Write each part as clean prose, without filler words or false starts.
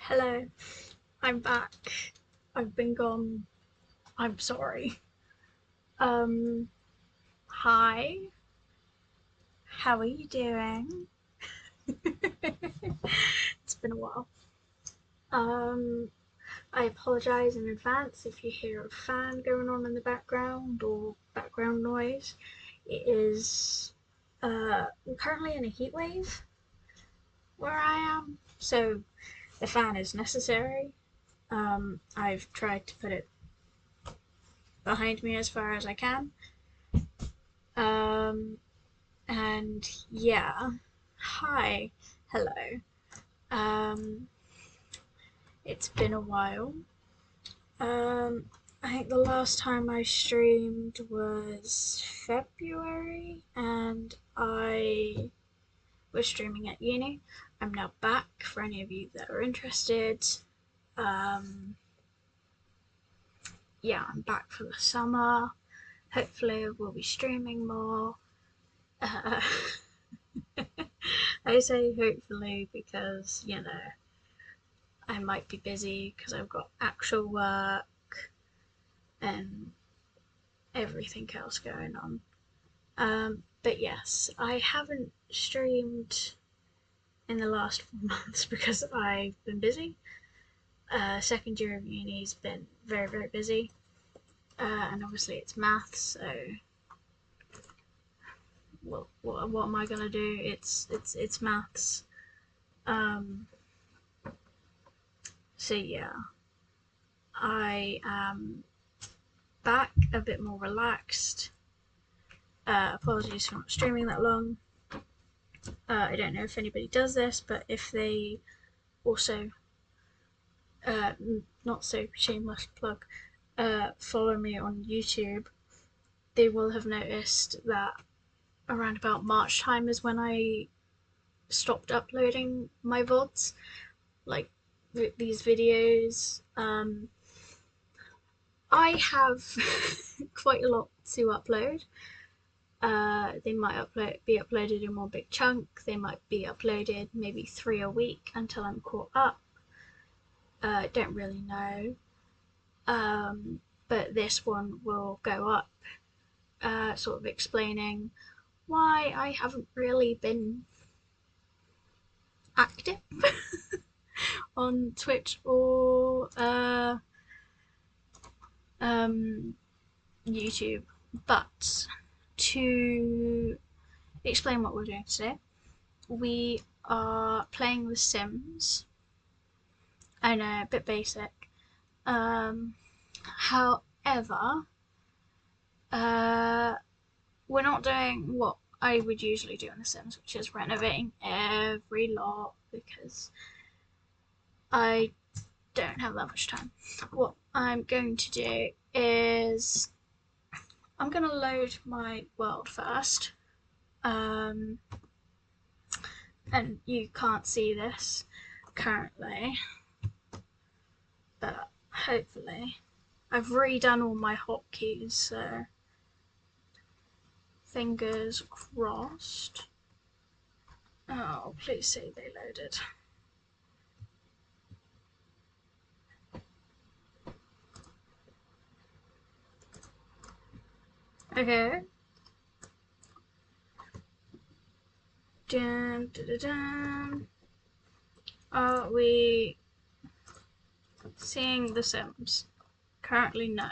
Hello, I'm back. I've been gone. I'm sorry. Um, Hi. How are you doing? It's been a while. Um, I apologize in advance if you hear a fan going on in the background or background noise. It is we're currently in a heat wave where I am, so the fan is necessary. I've tried to put it behind me as far as I can. Um, And yeah, hi, hello. Um, it's been a while. Um, I think the last time I streamed was February, and I was streaming at uni. I'm now back for any of you that are interested. Um, yeah, I'm back for the summer. Hopefully, we'll be streaming more. Uh, I say hopefully because, I might be busy because I've got actual work and everything else going on. But yes, I haven't streamed in the last 4 months because I've been busy. Second year of uni's been very, very busy. And obviously it's maths, so what am I gonna do? It's maths. Um, so yeah, I am back a bit more relaxed. Apologies for not streaming that long. I don't know if anybody does this, but if they also, uh, not so shameless plug, follow me on YouTube, they will have noticed that around about March time is when I stopped uploading my VODs, like these videos. I have quite a lot to upload. They might be uploaded in one big chunk. They might be uploaded maybe 3 a week until I'm caught up. Don't really know. But this one will go up, sort of explaining why I haven't really been active on Twitch or um, YouTube. But to explain what we're doing today, we are playing The Sims. I know, a bit basic. However, uh, we're not doing what I would usually do in The Sims, which is renovating every lot because I don't have that much time. What I'm going to do is I'm going to load my world first. Um, and you can't see this currently, but hopefully I've redone all my hotkeys, so fingers crossed. Oh, please say they loaded. Okay. Dun, dun, dun, dun. Are we seeing The Sims? Currently, no.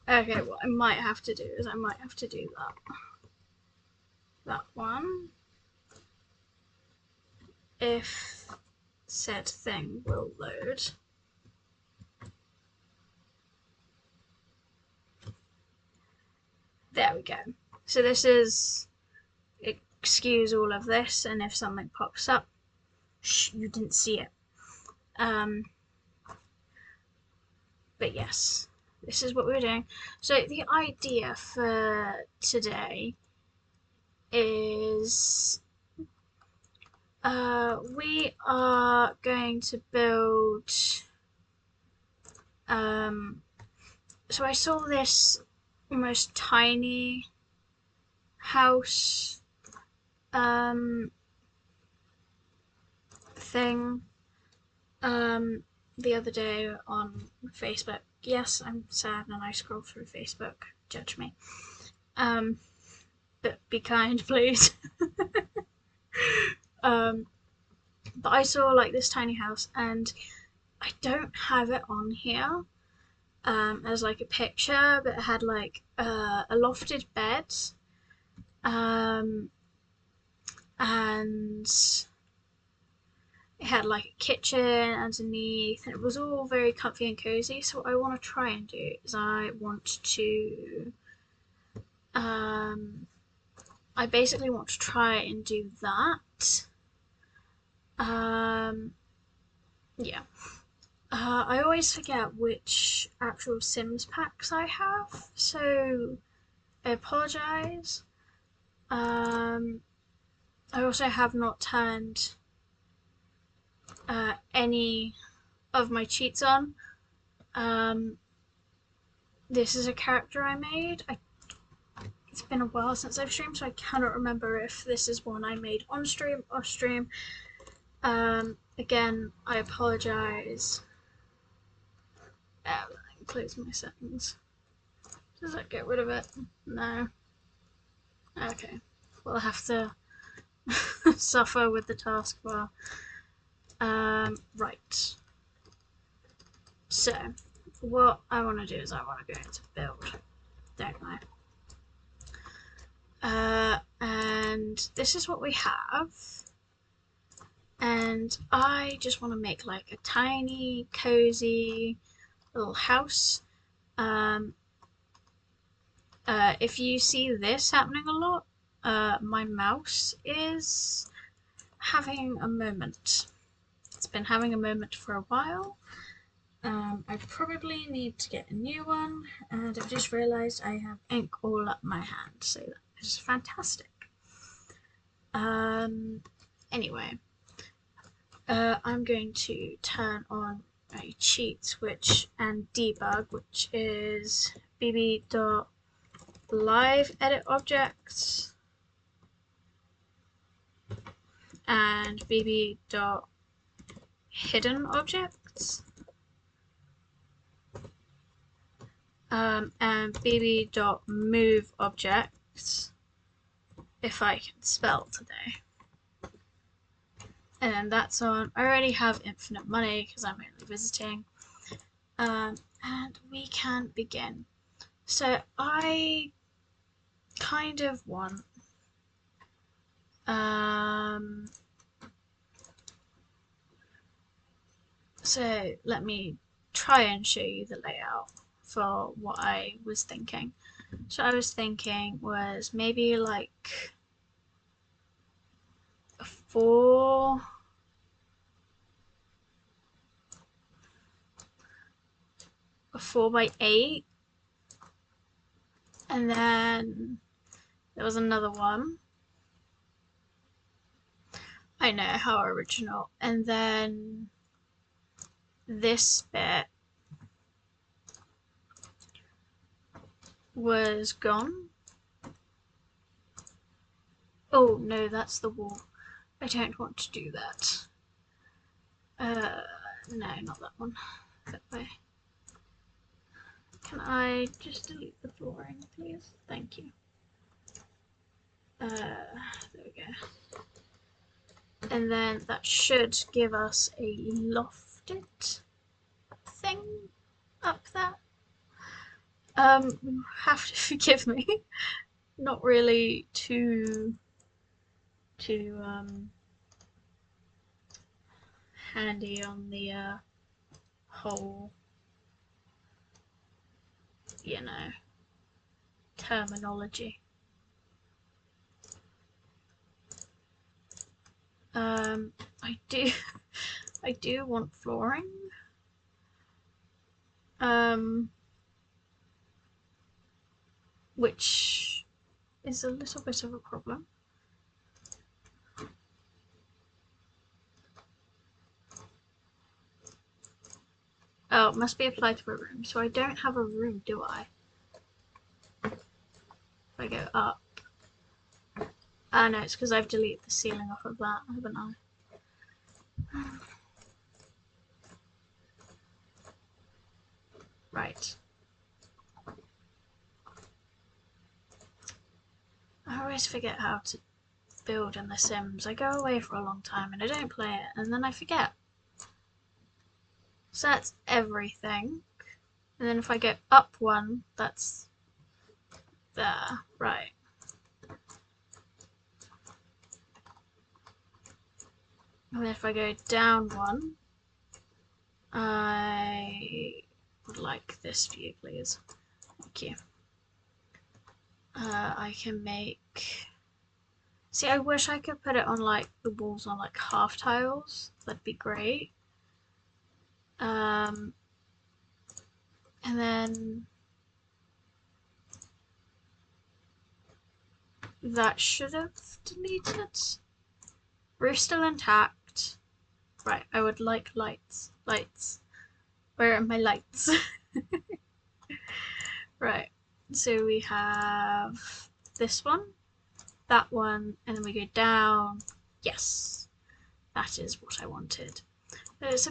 Okay, what I might have to do is I might have to do that one if said thing will load. There we go. So this is, excuse all of this, and if something pops up, shh, you didn't see it. Um, but yes, this is what we're doing. So the idea for today is we are going to build. So I saw this. almost tiny house thing the other day on Facebook. Yes, I'm sad and I scroll through Facebook. Judge me. But be kind, please. But I saw like this tiny house, and I don't have it on here as like a picture, but it had like a lofted bed, and it had like a kitchen underneath, and it was all very comfy and cozy. So what I want to try and do is I basically want to try and do that. Yeah. I always forget which actual Sims packs I have, so I apologise. I also have not turned any of my cheats on. This is a character I made. It's been a while since I've streamed, so I cannot remember if this is one I made on stream, off stream. Again, I apologise. Close my settings. Does that get rid of it? No. Okay. We'll have to suffer with the taskbar. Right. So, what I want to do is I want to go into build, don't I? And this is what we have. And I just want to make like a tiny, cozy little house. If you see this happening a lot, my mouse is having a moment. It's been having a moment for a while. I probably need to get a new one, and I've just realised I have ink all up my hand, so that is fantastic. Anyway, I'm going to turn on a cheat and debug, which is bb.live edit objects and bb.hidden objects. And bb.move objects, if I can spell today. And then that's on. I already have infinite money because I'm only visiting. And we can begin. So I kind of want so let me try and show you the layout for what I was thinking. So I was thinking was maybe like a 4x8, and then there was another one. I know, how original. And then this bit was gone. Oh no, that's the wall. I don't want to do that. No, not that one. That way. Can I just delete the flooring, please? Thank you. There we go. And then that should give us a lofted thing up there. You have to forgive me. Not really too handy on the whole, you know, terminology. I do want flooring. Which is a little bit of a problem. Oh, it must be applied to a room. So I don't have a room, do I? up. Ah, no, it's because I've deleted the ceiling off of that, haven't I? Right. I always forget how to build in The Sims. I go away for a long time and I don't play it, and then I forget. So that's everything. And then if I go up one, that's there. Right. And then if I go down one, I would like this view, please. Thank you. I can make... See, I wish I could put it on like the walls on like half tiles. That'd be great. And then that should have deleted. Roof still intact. Right, I would like lights. Lights. Where are my lights? Right, so we have this one, that one, and then we go down. Yes, that is what I wanted. There's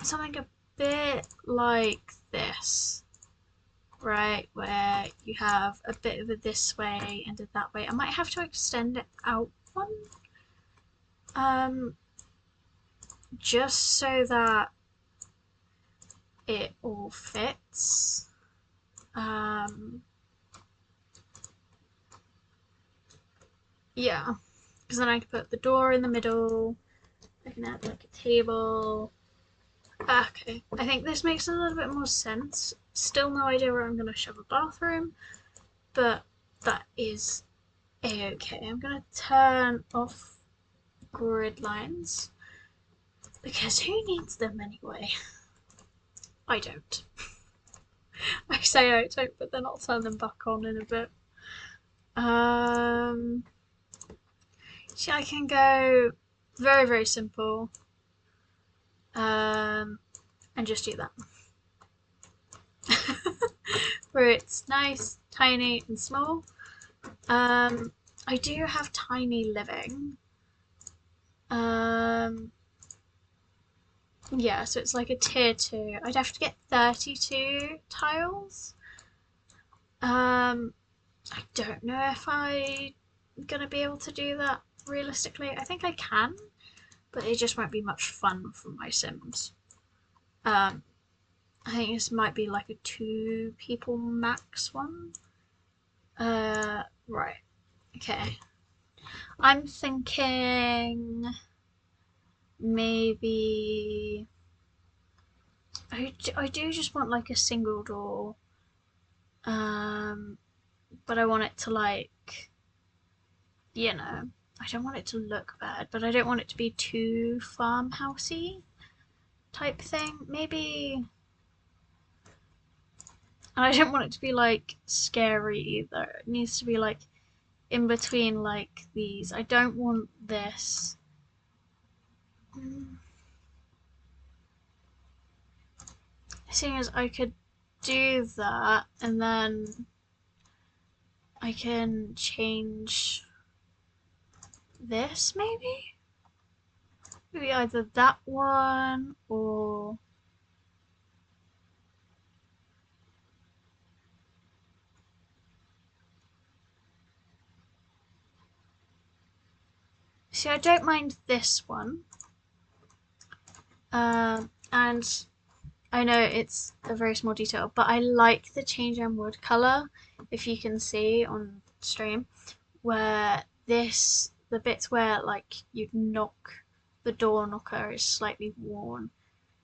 something a bit like this, right, where you have a bit of a this way and a that way. I might have to extend it out one, just so that it all fits. Yeah, because then I can put the door in the middle. I can add like a table. Okay, I think this makes a little bit more sense. Still no idea where I'm going to shove a bathroom, but that is a-okay. I'm going to turn off grid lines because who needs them anyway? I don't. I say I don't, but then I'll turn them back on in a bit. See, I can go very, very simple. And just do that. Where it's nice, tiny, and small. I do have tiny living. Yeah, so it's like a tier 2. I'd have to get 32 tiles. I don't know if I'm gonna be able to do that realistically. I think I can, but it just won't be much fun for my Sims. I think this might be like a 2 people max one. Right. Okay. I'm thinking maybe I do just want like a single door, but I want it to like, you know, I don't want it to look bad, but I don't want it to be too farmhousey type thing. Maybe, and I don't want it to be like scary either. It needs to be like in between like these. I don't want this. Seeing as I could do that and then I can change this maybe? Maybe either that one or... See, I don't mind this one. And I know it's a very small detail, but I like the change in wood colour, if you can see on stream, where this, the bits where like you'd knock, the door knocker is slightly worn,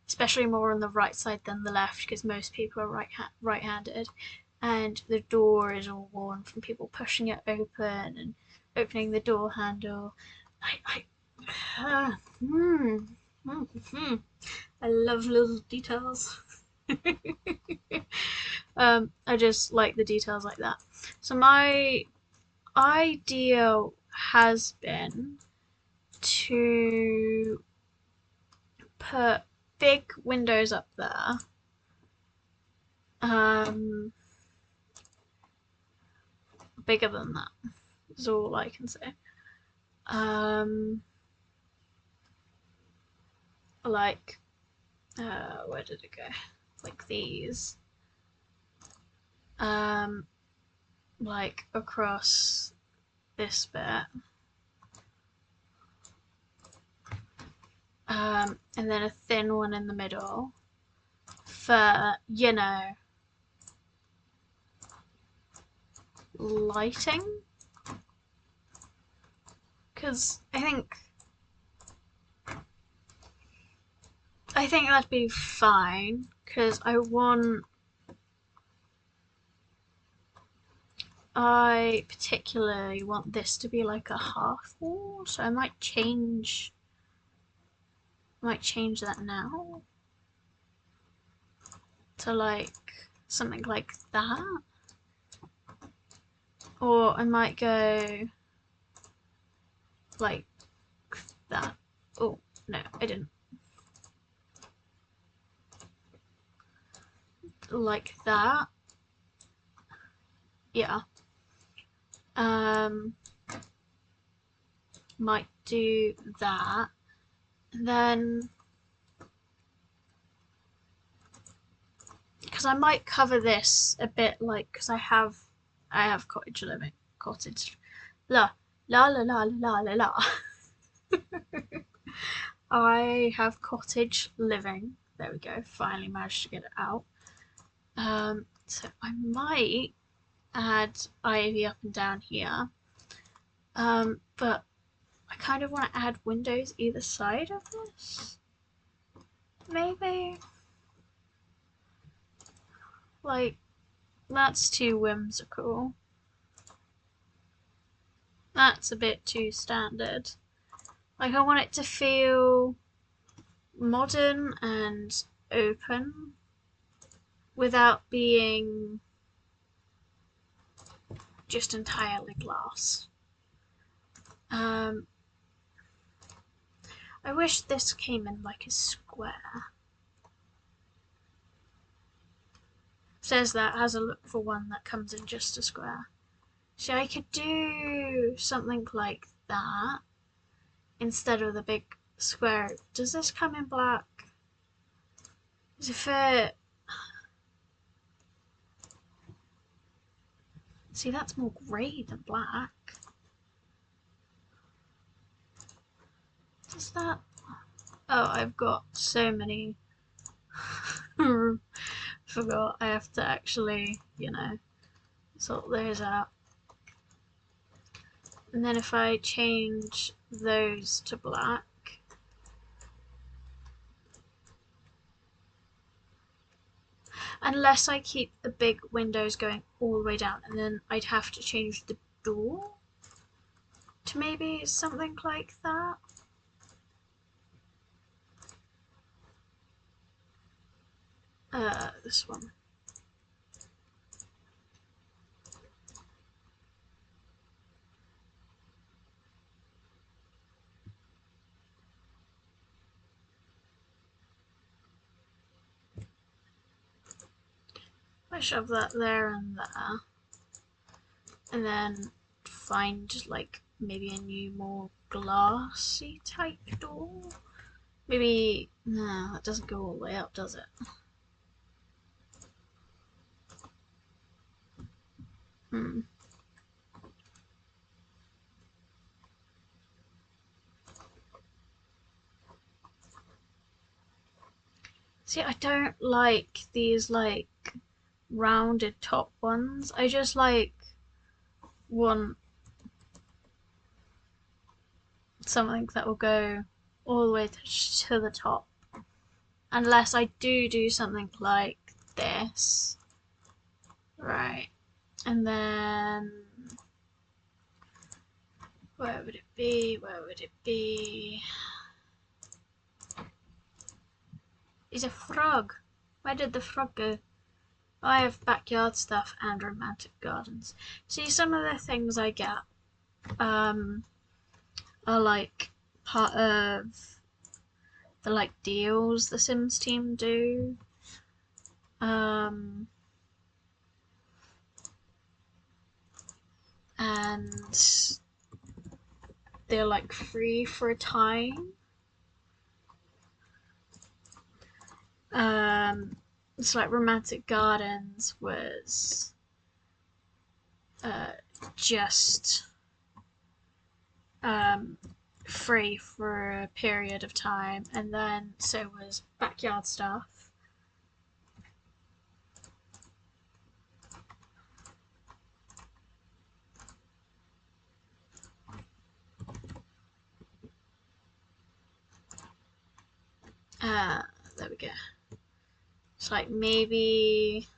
especially more on the right side than the left because most people are right-handed, and the door is all worn from people pushing it open and opening the door handle. I love little details. I just like the details like that. So my ideal has been to put big windows up there. bigger than that, is all I can say. Like, where did it go? Like these. Like across this bit. And then a thin one in the middle for, you know, lighting. Because I think that'd be fine, because I particularly want this to be like a half wall, so I might change that now to like something like that. Or I might go like that. Oh, no, I didn't. Like that. Yeah. Might do that. And then, because I might cover this a bit, like, because I have cottage living. Cottage. La la la la la la la. I have cottage living. There we go. Finally managed to get it out. So I might add ivy up and down here. But I kind of want to add windows either side of this. Maybe. Like, that's too whimsical. That's a bit too standard. Like, I want it to feel modern and open without being just entirely glass. I wish this came in like a square. Says that has a look for one that comes in just a square. So I could do something like that instead of the big square. Does this come in black? Does it fit? See, that's more grey than black. Does that? Oh, I've got so many. Forgot I have to actually, you know, sort those out. And then if I change those to black, unless I keep the big windows going all the way down, and then I'd have to change the door to maybe something like that. This one. I shove that there and there, and then find like maybe a new more glassy type door. Maybe, no, that doesn't go all the way up, does it? See, I don't like these like rounded top ones. I just like want something that will go all the way to the top. Unless I do something like this. Right. And then where would it be? Where would it be? He's a frog. Where did the frog go? I have backyard stuff and romantic gardens. See, some of the things I get are like part of the like deals the Sims team do. and they're like free for a time. It's like Romantic Gardens was just free for a period of time, and then so was Backyard Stuff. There we go. It's like maybe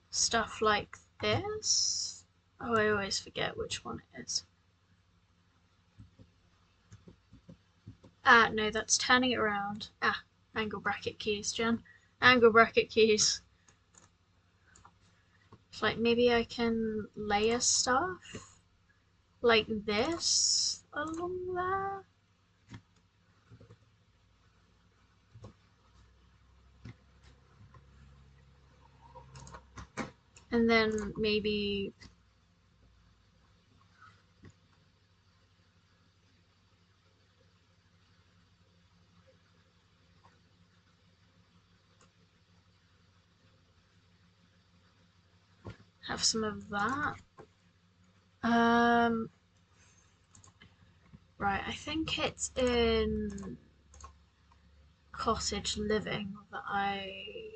stuff like this. Oh, I always forget which one it is. No, that's turning it around. Angle bracket keys, Jen. Angle bracket keys. It's like maybe I can layer stuff like this along there. And then maybe have some of that. Right, I think it's in cottage living that I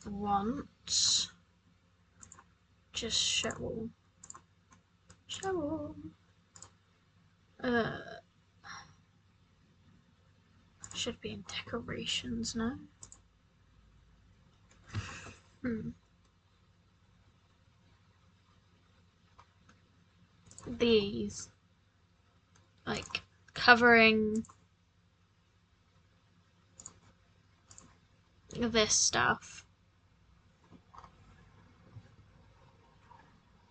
want. Just shovel. Should be in decorations now. These, like, covering this stuff.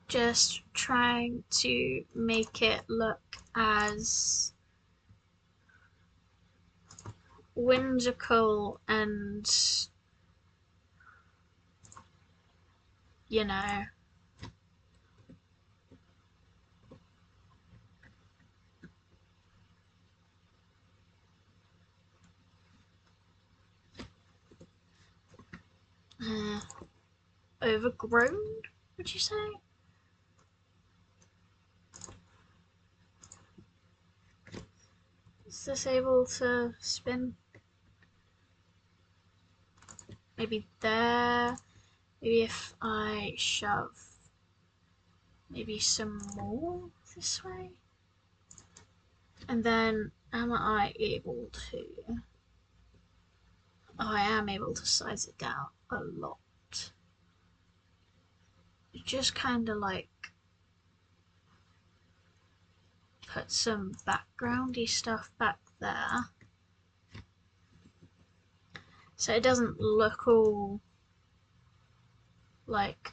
Just trying to make it look as whimsical and, you know, overgrown, would you say? Is this able to spin? Maybe there. Maybe if I shove maybe some more this way. And then am I able to? Oh, I am able to size it down a lot. Just kind of like put some backgroundy stuff back there. So it doesn't look all like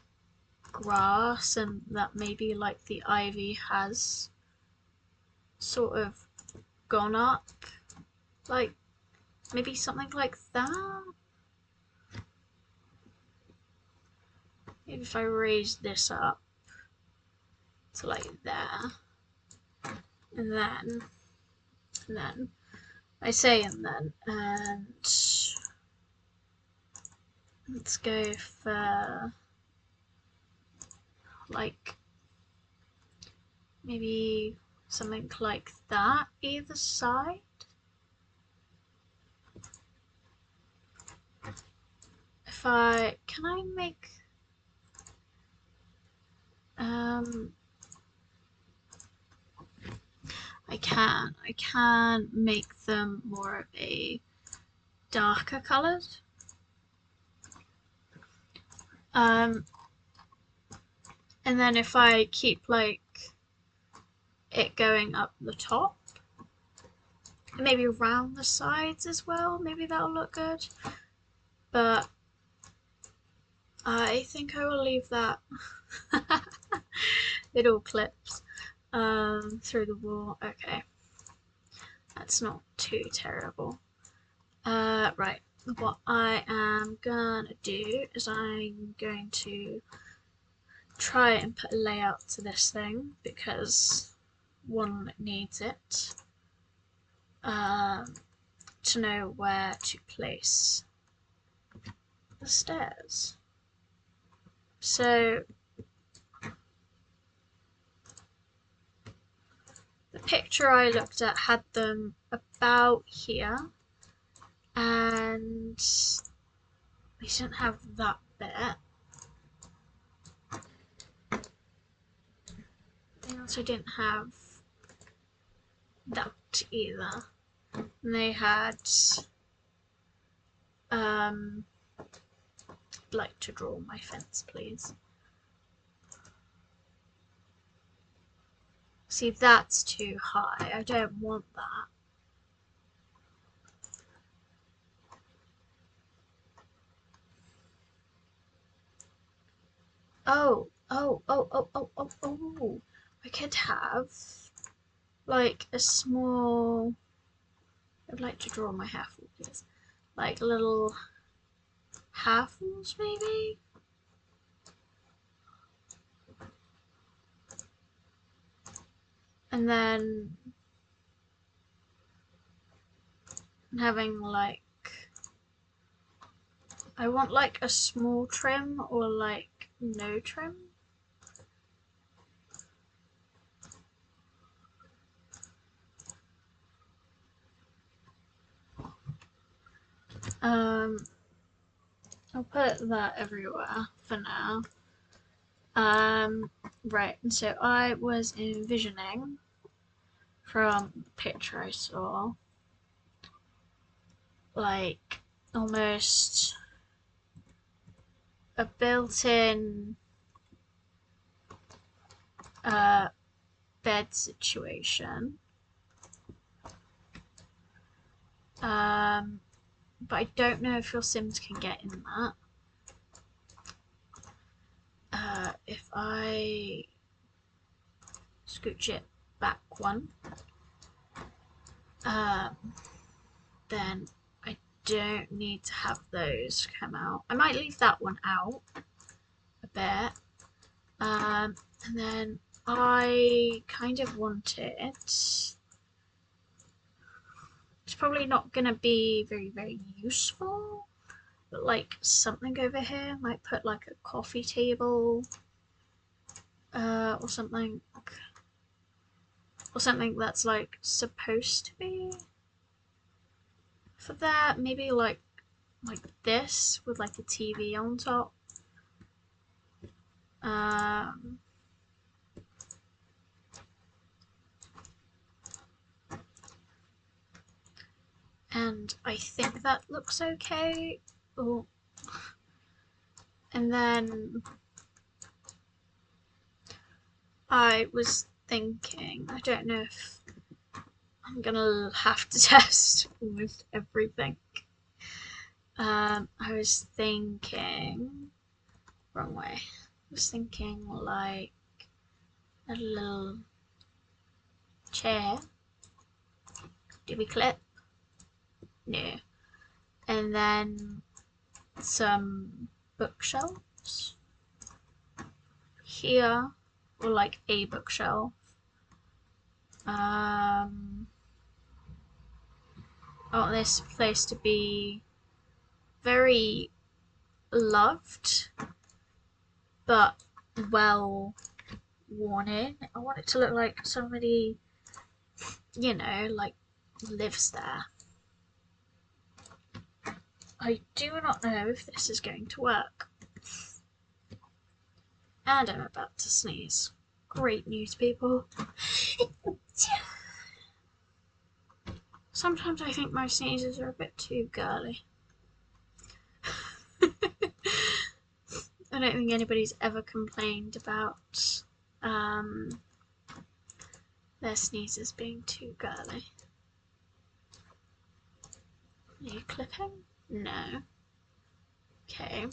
grass and that maybe like the ivy has sort of gone up. Like maybe something like that. Maybe if I raise this up to like there. And then I say and let's go for like maybe something like that either side. Can I make I can make them more of a darker coloured. And then if I keep like it going up the top, maybe around the sides as well, maybe that'll look good. But I think I will leave that. It all clips through the wall. Okay, that's not too terrible. Right, what I am gonna do is I'm going to try and put a layout to this thing because one needs it to know where to place the stairs. So the picture I looked at had them about here, and we didn't have that bit. They also didn't have that either. And they had like to draw my fence, please. See, that's too high. I don't want that. Oh. I could have like a small. I'd like to draw my half wall, please. Like little half walls, maybe? And then having like, I want like a small trim or like no trim. I'll put that everywhere for now. Right, and so I was envisioning from the picture I saw, like almost a built-in bed situation. But I don't know if your Sims can get in that. If I scooch it back one, then I don't need to have those come out. I might leave that one out a bit. And then I kind of wanted, it's probably not going to be very useful, but like something over here, might put like a coffee table or something that's like supposed to be for that. Maybe like this with like a TV on top. And I think that looks okay. Oh. And then I was thinking, I don't know if I'm gonna have to test almost everything. I was thinking, wrong way. I was thinking like a little chair. Do we clip? No. And then some bookshelves here, or like a bookshelf. I want this place to be very loved, but well worn in. I want it to look like somebody, you know, like lives there. I do not know if this is going to work. And I'm about to sneeze. Great news, people. Sometimes I think my sneezes are a bit too girly. I don't think anybody's ever complained about their sneezes being too girly. Are you clipping? No. Okay.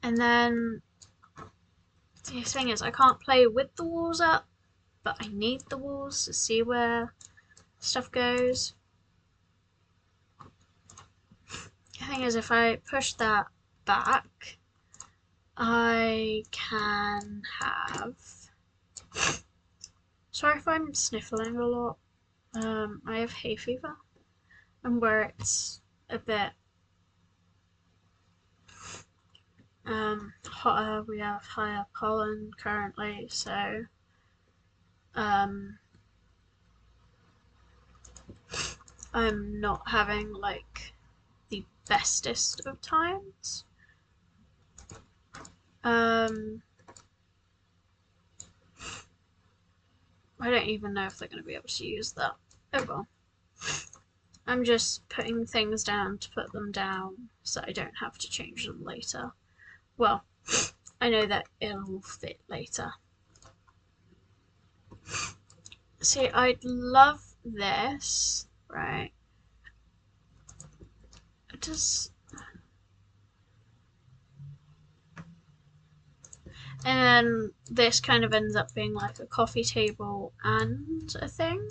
And then the thing is, I can't play with the walls up, but I need the walls to see where stuff goes. The thing is, if I push that back, I can have. Sorry if I'm sniffling a lot. I have hay fever, and where it's a bit hotter, we have higher pollen currently, so I'm not having like the bestest of times. I don't even know if they're going to be able to use that. Oh well. I'm just putting things down to put them down so I don't have to change them later. Well, I know that it'll fit later. See, I'd love this, right? It does. And then this kind of ends up being like a coffee table and a thing.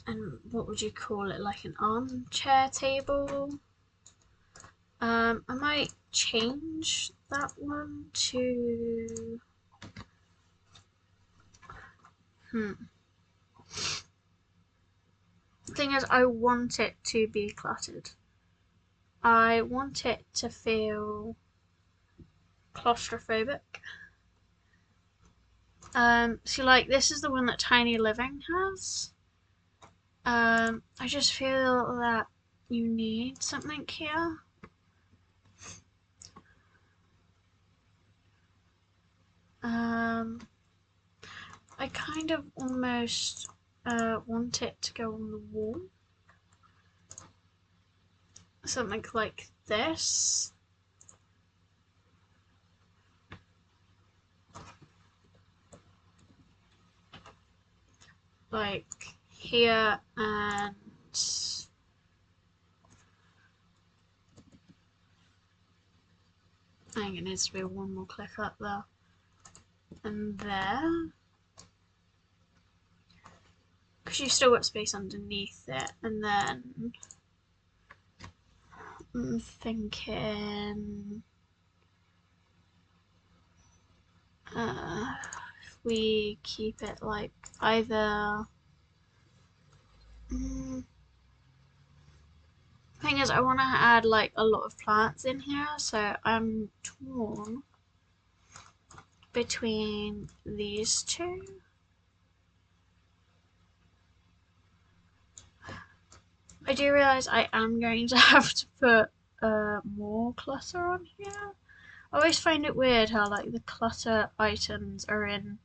And what would you call it? Like an armchair table? I might change that one to. The thing is, I want it to be cluttered. I want it to feel claustrophobic. So like this is the one that Tiny Living has. I just feel that you need something here. I kind of almost want it to go on the wall. Something like this. Like here, and I think it needs to be one more click up there. And there. Because you've still got space underneath it. And then I'm thinking if we keep it like either. Thing is, I want to add like a lot of plants in here, so I'm torn between these two. I do realise I am going to have to put more clutter on here. I always find it weird how like the clutter items are in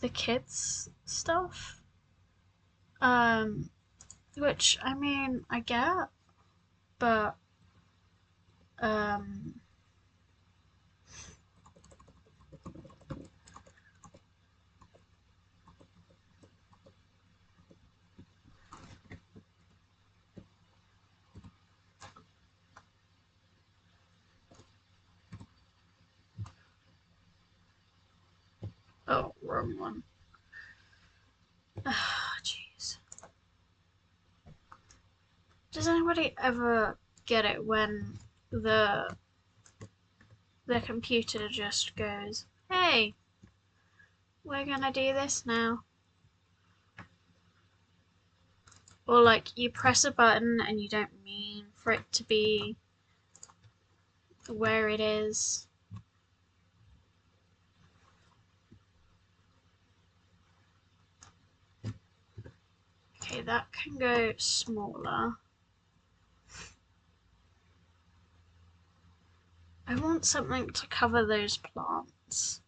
the kids stuff. Which I mean I get, but oh, wrong one. Ah, jeez. Does anybody ever get it when the computer just goes, hey, we're gonna do this now? Or like you press a button and you don't mean for it to be where it is. Okay, that can go smaller. I want something to cover those plants.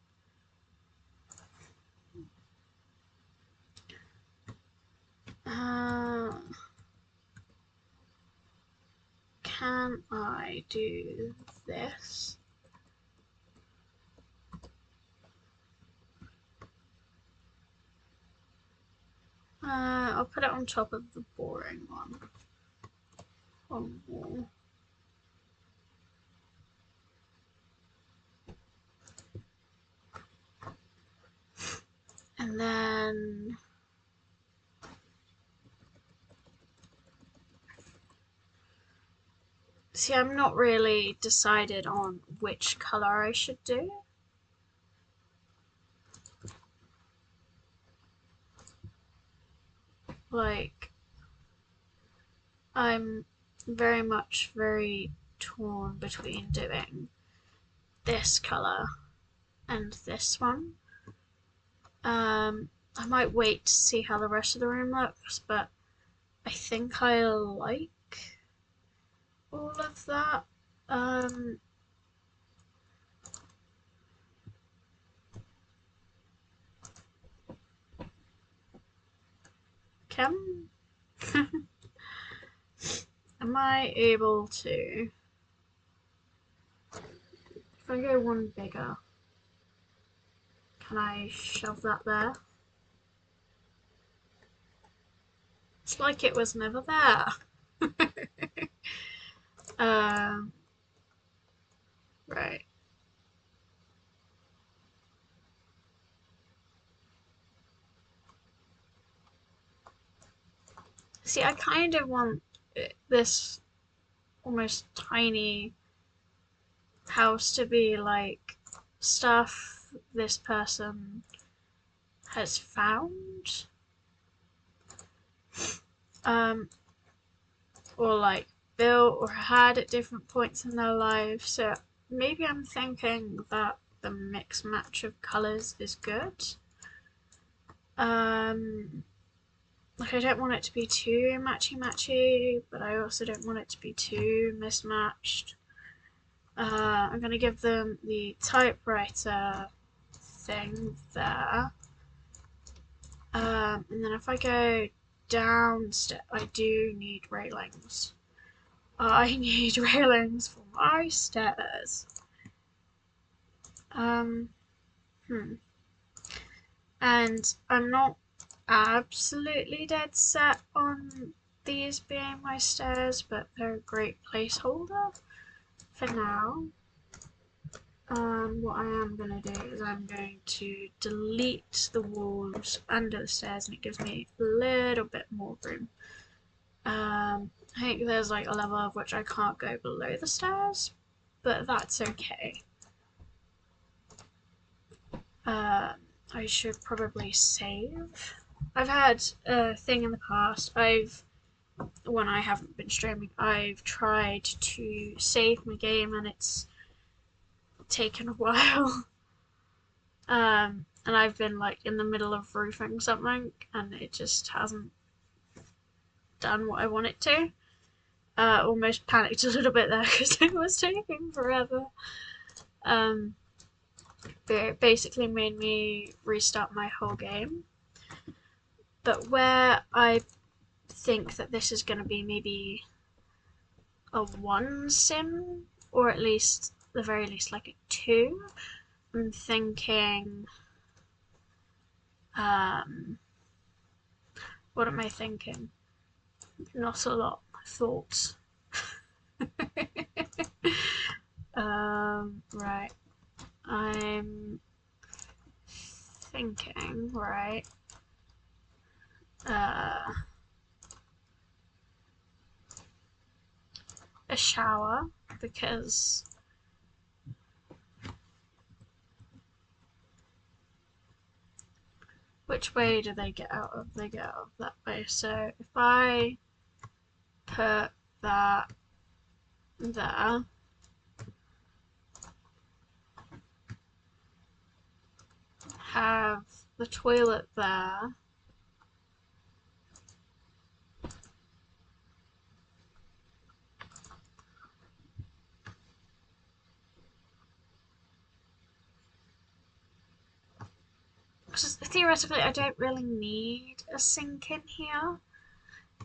Can I do this? I'll put it on top of the boring one. Oh. And then See, I'm not really decided on which colour I should do. Like, I'm very torn between doing this colour and this one. I might wait to see how the rest of the room looks, but I think I like all of that. Can am I able to, if I go one bigger, can I shove that there? It's like it was never there. um, right. See, I kind of want this almost tiny house to be like stuff this person has found. Um, or like built or had at different points in their lives. So maybe I'm thinking that the mix match of colours is good. Like I don't want it to be too matchy, but I also don't want it to be too mismatched. I'm gonna give them the typewriter thing there. And then if I go downstairs, I do need railings. I need railings for my stairs. Hmm. And I'm not absolutely dead set on these being my stairs, but they're a great placeholder for now. What I am going to do is I'm going to delete the walls under the stairs, and it gives me a little bit more room. I think there's like a level of which I can't go below the stairs, but that's okay. I should probably save. I've had a thing in the past. When I haven't been streaming, I've tried to save my game and it's taken a while. And I've been like in the middle of roofing something and it just hasn't done what I want it to. Almost panicked a little bit there because it was taking forever. But it basically made me restart my whole game. But where I think that this is going to be maybe a 1 sim, or at least, the very least, like a 2, I'm thinking, what am I thinking? Not a lot of thoughts. Right. I'm thinking, right, a shower, because which way do they get out of? They get out of that way. So if I put that there, have the toilet there, because theoretically I don't really need a sink in here.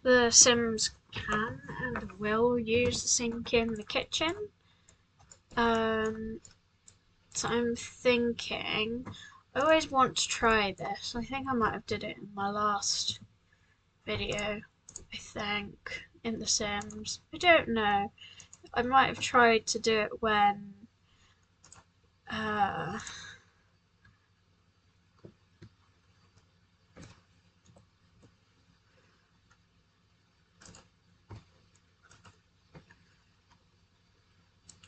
The Sims can and will use the sink in the kitchen. So I'm thinking, I always want to try this. I think I might have did it in my last video, I think, in The Sims. I don't know. I might have tried to do it when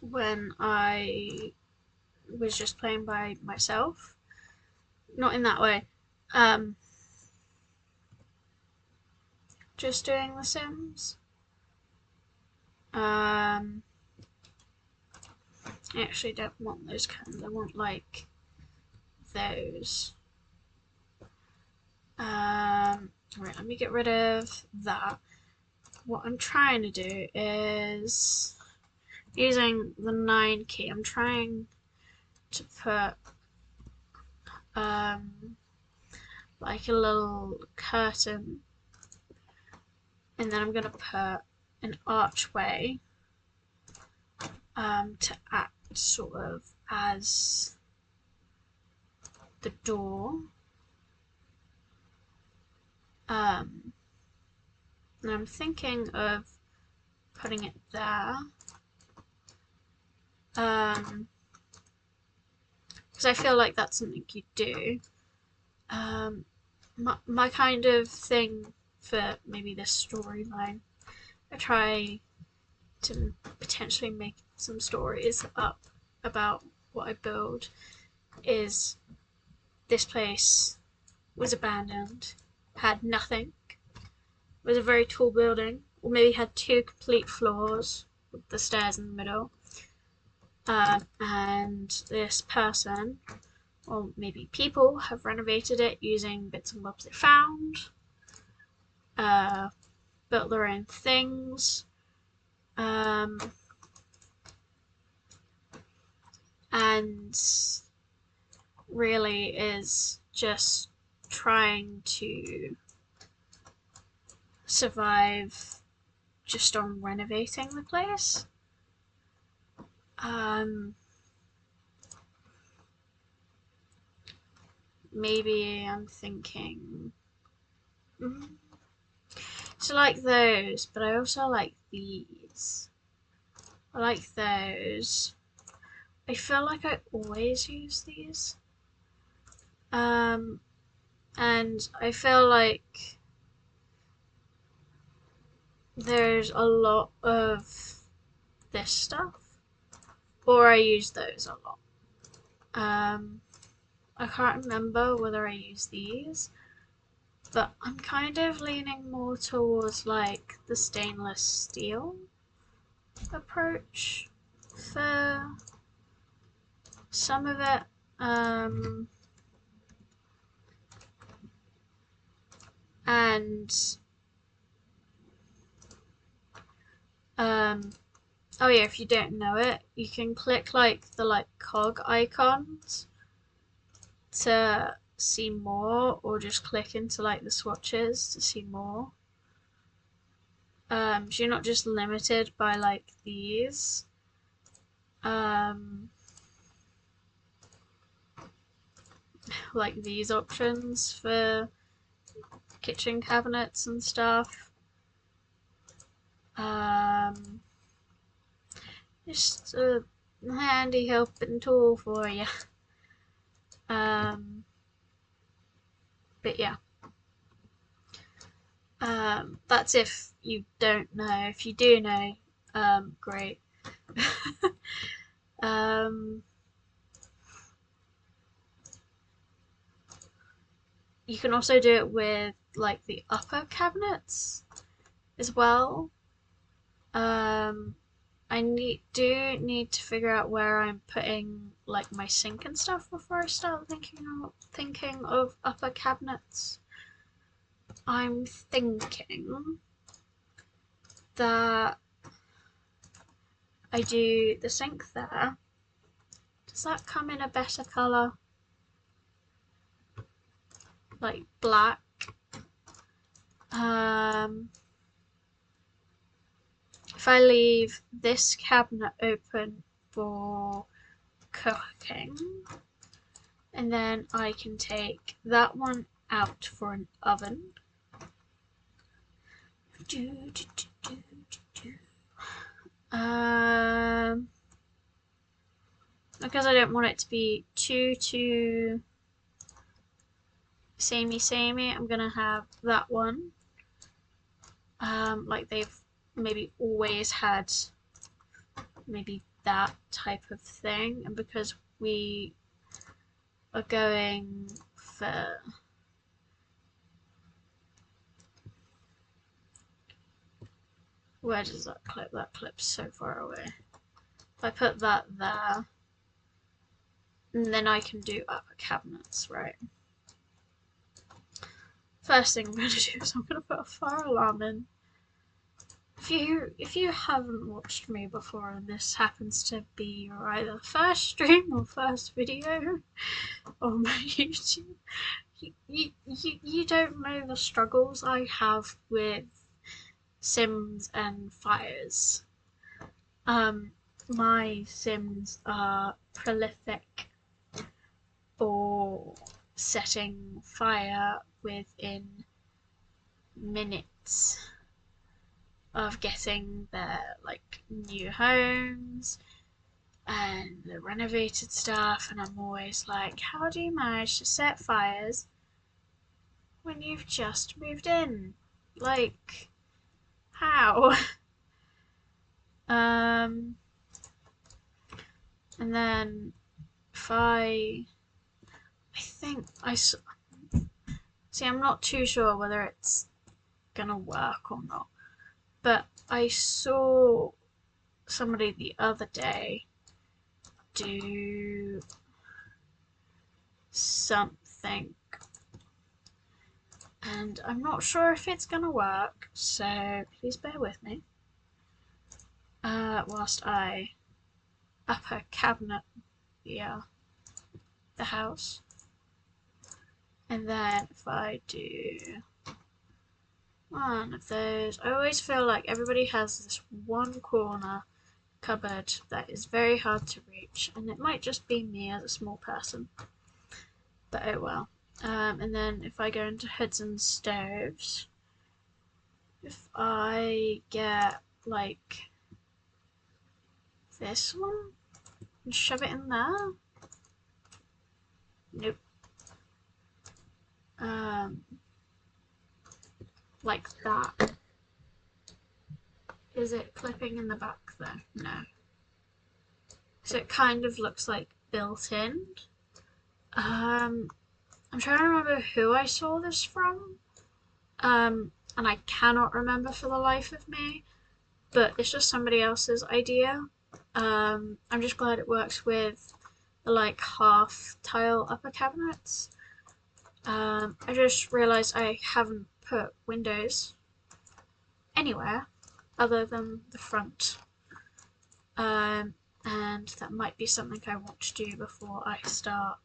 when I was just playing by myself. Not in that way. Um, just doing The Sims. I actually don't want those kinds. I want like those. Right, let me get rid of that. What I'm trying to do is using the 9 key. I'm trying to put like a little curtain, and then I'm gonna put an archway to act sort of as the door. And I'm thinking of putting it there. Because I feel like that's something you do. My kind of thing for maybe this storyline, I try to potentially make some stories up about what I build, is this place was abandoned, had nothing, was a very tall building, or maybe had 2 complete floors with the stairs in the middle. And this person, or maybe people, have renovated it using bits and bobs they found, built their own things, and really is just trying to survive just on renovating the place. Maybe I'm thinking, so like those, but I also like these. I like those. I feel like I always use these. And I feel like there's a lot of this stuff, or I use those a lot. I can't remember whether I use these, but I'm kind of leaning more towards like the stainless steel approach for some of it. And oh yeah, if you don't know it, you can click like the cog icons to see more, or just click into like the swatches to see more. So you're not just limited by like these. Like these options for kitchen cabinets and stuff. Just a handy helping tool for you. But yeah. That's if you don't know. If you do know, great. You can also do it with like the upper cabinets as well. I do need to figure out where I'm putting like my sink and stuff before I start thinking of upper cabinets. I'm thinking that I do the sink there. Does that come in a better colour? Like black. If I leave this cabinet open for cooking, and then I can take that one out for an oven. Because I don't want it to be too samey, I'm gonna have that one. Like they've maybe always had maybe that type of thing, and because we are going for where does that clip? That clip's so far away. If I put that there, and then I can do upper cabinets, right? First thing I'm going to do is I'm going to put a fire alarm in. If you haven't watched me before and this happens to be your either first stream or first video on my YouTube, you don't know the struggles I have with Sims and fires. My Sims are prolific for setting fire within minutes of getting their like new homes and the renovated stuff, and I'm always like, how do you manage to set fires when you've just moved in? Like, how? And then if I think see, I'm not too sure whether it's gonna work or not, but I saw somebody the other day do something, and I'm not sure if it's gonna work, so please bear with me whilst I upper cabinet the house. And then if I do one of those, I always feel like everybody has this one corner cupboard that is very hard to reach, and it might just be me as a small person, but oh well. And then if I go into hoods and stoves, if I get like this one and shove it in there, nope. Like that. Is it clipping in the back there? No. So it kind of looks like built in. I'm trying to remember who I saw this from. And I cannot remember for the life of me, but it's just somebody else's idea. I'm just glad it works with the like half tile upper cabinets. I just realised I haven't put windows anywhere other than the front. And that might be something I want to do before I start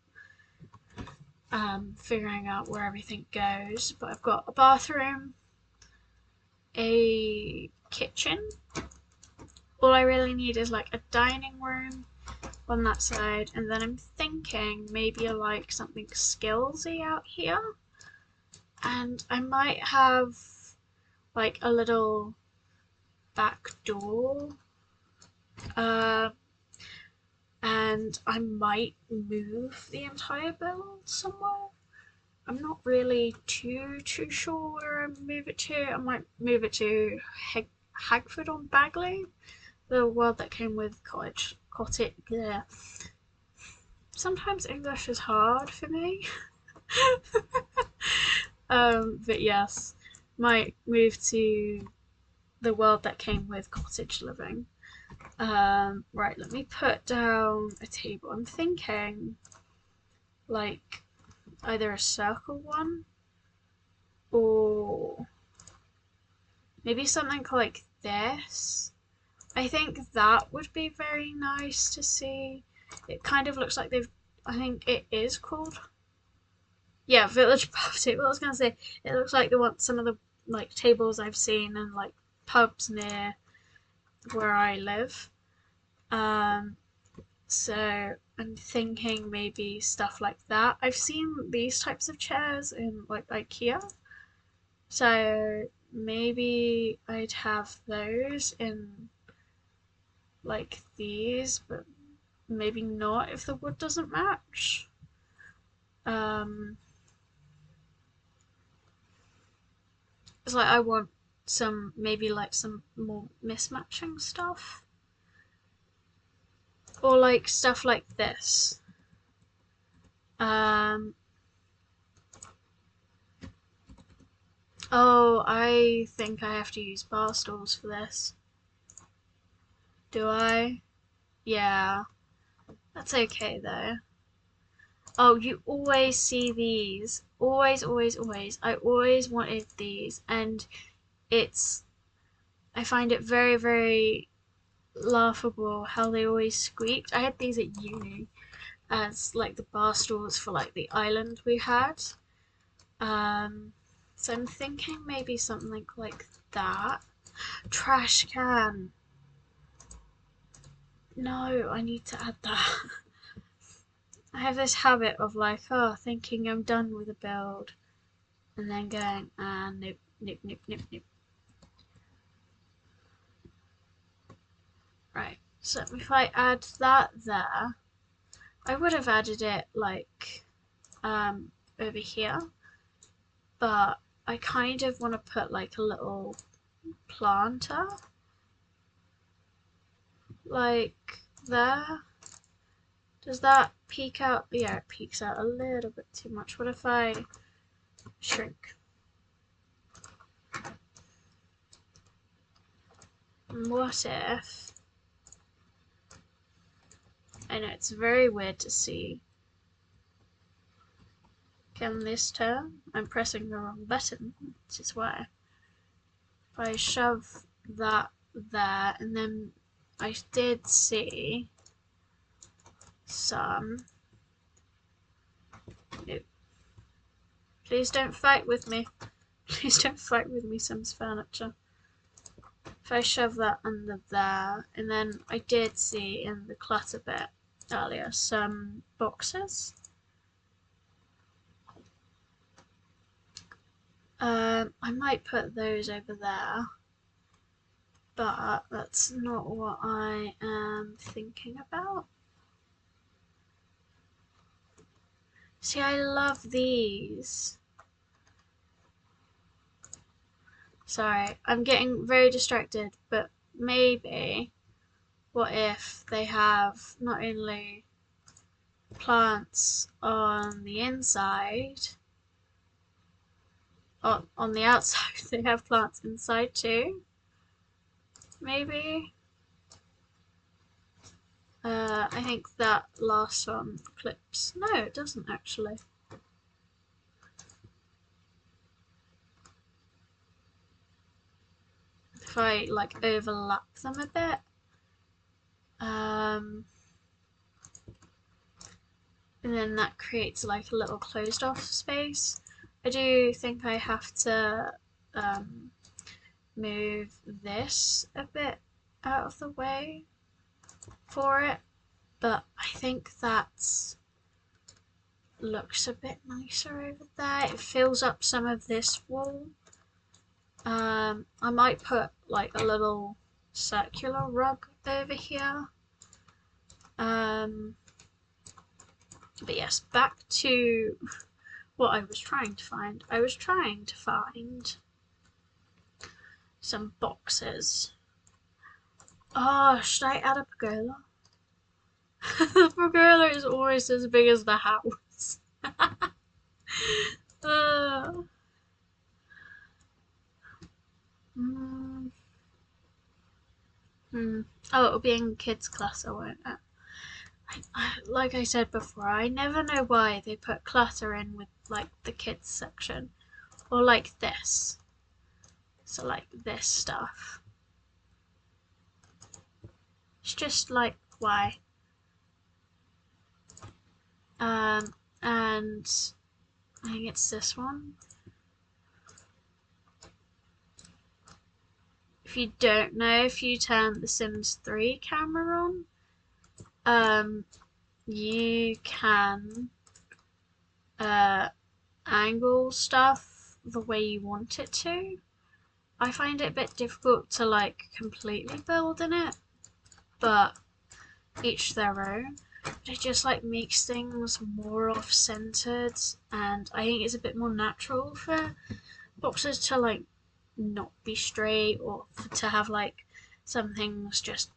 figuring out where everything goes. But I've got a bathroom, a kitchen. All I really need is like a dining room on that side, and then I'm thinking maybe I like something skillsy out here, and I might have like a little back door, and I might move the entire build somewhere. I'm not really too sure where I move it to. I might move it to Hagford on Bagley, the world that came with cottage. Yeah. Sometimes English is hard for me. But yes, might move to the world that came with cottage living. Right, let me put down a table. I'm thinking like either a circle one or maybe something like this. I think that would be very nice to see. It kind of looks like I think it is called, yeah, village pub table. I was gonna say it looks like some of the like tables I've seen in like pubs near where I live. So I'm thinking maybe stuff like that. I've seen these types of chairs in like IKEA, so maybe I'd have those in like these, but maybe not if the wood doesn't match. It's like I want maybe like some more mismatching stuff. Or like stuff like this. Um, oh, I think I have to use bar stools for this. Do I? Yeah, that's okay though. Oh, you always see these. Always, always, always. I always wanted these, and it's. I find it very, very laughable how they always squeaked. I had these at uni as like the bar stools for like the island we had. Um, so I'm thinking maybe something like that. Trash can. No, I need to add that. I have this habit of like, oh, thinking I'm done with a build, and then going, ah, nope, nope, nope, nope, nope. Right, so if I add that there, I would have added it like over here, but I kind of want to put like a little planter, like there. Does that peek out? Yeah, it peeks out a little bit too much. What if I shrink? And what if... I know, it's very weird to see. Can this turn? I'm pressing the wrong button, which is why. If I shove that there, and then I did see some... Nope. Please don't fight with me. Please don't fight with me, Sims Furniture. If I shove that under there, and then I did see in the clutter bit earlier some boxes. I might put those over there, but that's not what I am thinking about. See, I love these. Sorry, I'm getting very distracted, but maybe what if they have not only plants on the inside, on the outside, they have plants inside too? Maybe? I think that last one clips. No, it doesn't actually. If I like overlap them a bit. And then that creates like a little closed off space. I do think I have to move this a bit out of the way for it, but I think that looks a bit nicer over there. It fills up some of this wall. I might put like a little circular rug over here. But yes, back to what I was trying to find. I was trying to find some boxes. Oh, should I add a pergola? The pergola is almost as big as the house. uh, mm, Oh, it'll be in kids' clutter, won't it? Like I said before, I never know why they put clutter in with like the kids section, or like this. So like this stuff. It's just like why. And I think it's this one. If you don't know, if you turn the Sims 3 camera on, you can angle stuff the way you want it to. I find it a bit difficult to like completely build in it, but each their own. But it just like makes things more off-centered, and I think it's a bit more natural for boxes to like not be straight, or to have like some things just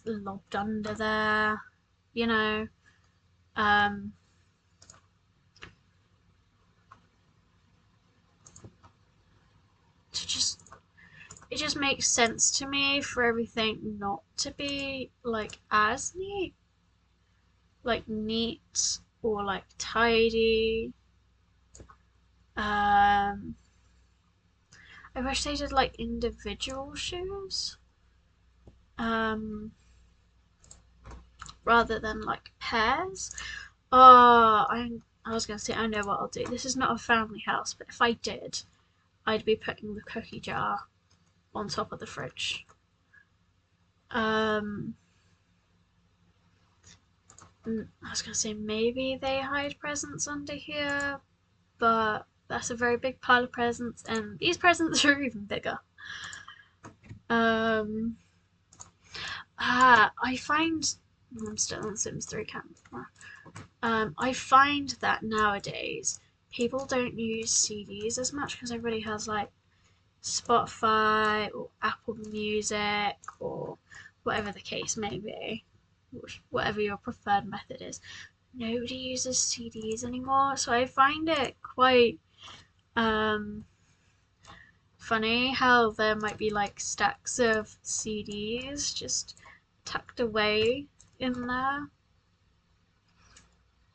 lobbed under there. you know. Um, to just it just makes sense to me for everything not to be like as neat, like neat or like tidy. Um, I wish they did like individual shoes, um, rather than like pairs. Oh, I was gonna say I know what I'll do. This is not a family house, but if I did, I'd be putting the cookie jar on top of the fridge. Um, I was gonna say maybe they hide presents under here, but that's a very big pile of presents, and these presents are even bigger. Um, I find I'm still on Sims 3 camera. I find that nowadays people don't use CDs as much because everybody has like Spotify or Apple Music or whatever the case may be, whatever your preferred method is. Nobody uses CDs anymore, so I find it quite um, funny how there might be like stacks of CDs just tucked away in there.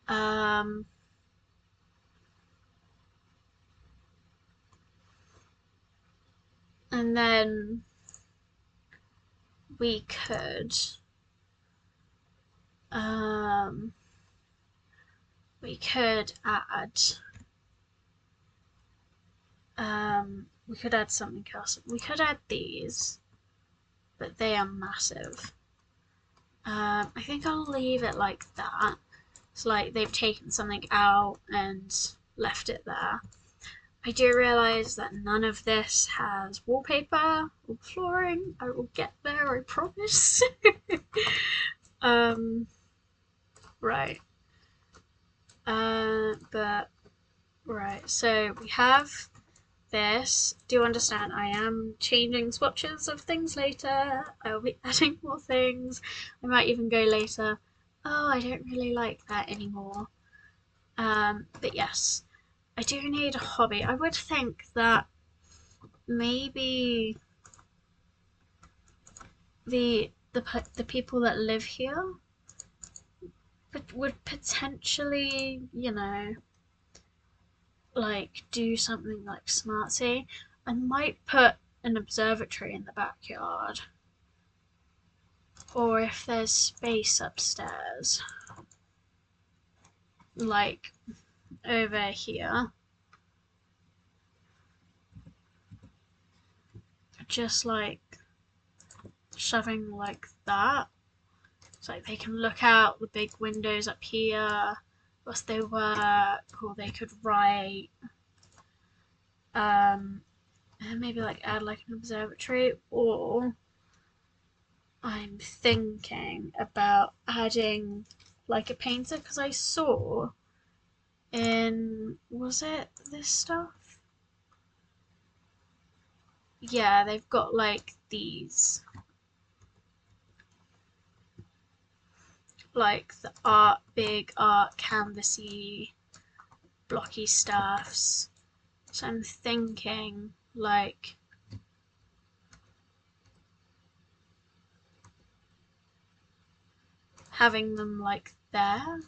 Um, and then we could um, add we could add something else. We could add these, but they are massive. I think I'll leave it like that. It's like they've taken something out and left it there. I do realise that none of this has wallpaper or flooring. I will get there, I promise. um, right. But right, so we have this. Do understand I am changing swatches of things later. I will be adding more things. I might even go later. Oh, I don't really like that anymore. But yes, I do need a hobby. I would think that maybe the people that live here would potentially, like do something like smartsy. I might put an observatory in the backyard, or if there's space upstairs, like over here, just like shoving like that. So like they can look out the big windows up here whilst they work, or they could write. And maybe like add like an observatory, or I'm thinking about adding like a painter because I saw in was it this stuff? Yeah, they've got like these like the big art canvasy blocky stuffs. So I'm thinking like having them like there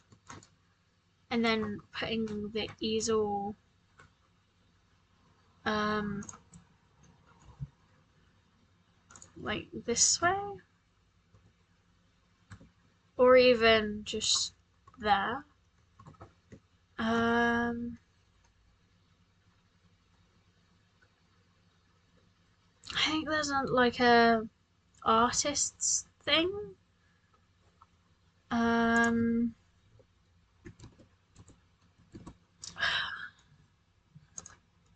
and then putting the easel um like this way, or even just there. um I think there's like a artist's thing. um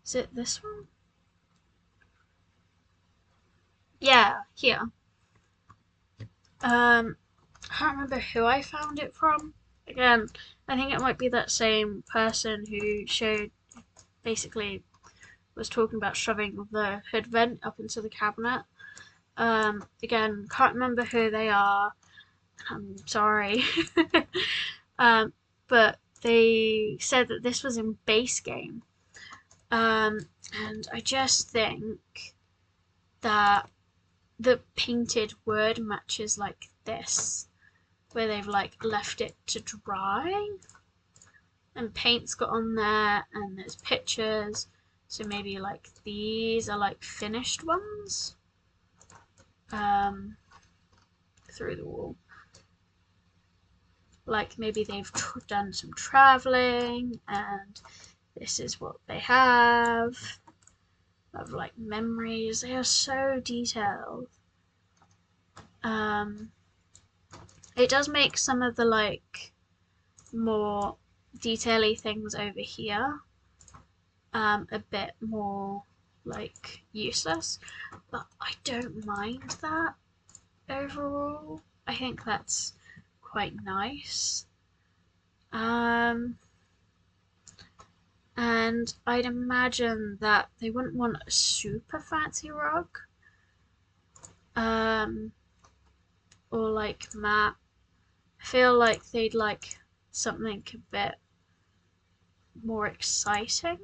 is it this one? Yeah, here. I can't remember who I found it from. Again, I think it might be that same person who showed, basically was talking about shoving the hood vent up into the cabinet. Again, can't remember who they are. I'm sorry. But they said that this was in base game. And I just think that the painted wood matches like this, where they've like left it to dry and paint's got on there and there's pictures. So maybe like these are like finished ones through the wall. Like maybe they've done some traveling and this is what they have of like memories. They are so detailed. It does make some of the like more detaily things over here a bit more like useless, but I don't mind that overall. I think that's quite nice. And I'd imagine that they wouldn't want a super fancy rug. Or like matte. I feel like they'd like something a bit more exciting.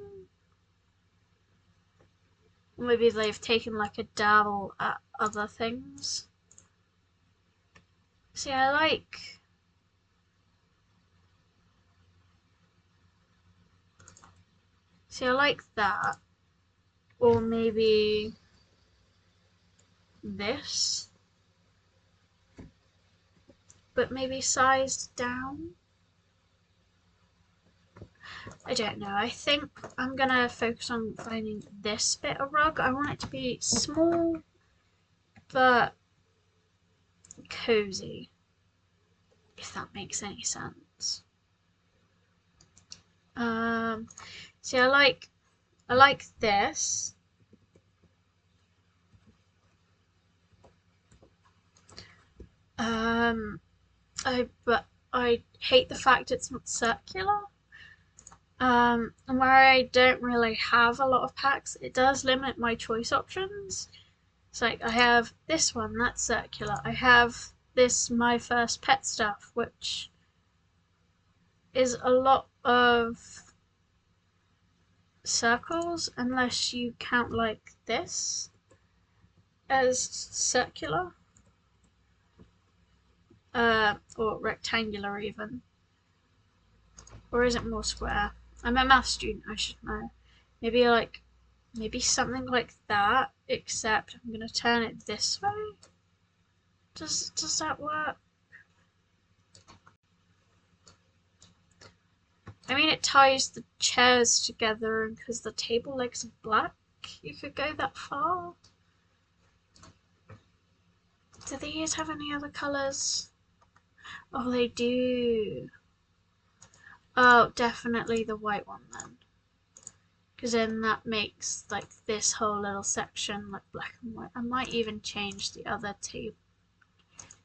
Maybe they've taken like a dabble at other things. See, I like that. Or maybe this. But maybe sized down. I don't know. I think I'm gonna focus on finding this bit of rug. I want it to be small but cozy, if that makes any sense. See, I like this. But I hate the fact it's not circular. And where I don't really have a lot of packs, it does limit my choice options. It's like I have this one that's circular. I have this My First Pet stuff, which is a lot of circles unless you count like this as circular. Or rectangular even. Or is it more square? I'm a math student, I should know. Maybe something like that, except I'm gonna turn it this way. Does that work? I mean, it ties the chairs together, and because the table legs are black, you could go that far. Do these have any other colours? Oh, they do. Oh, definitely the white one then. Because then that makes like this whole little section like black and white. I might even change the other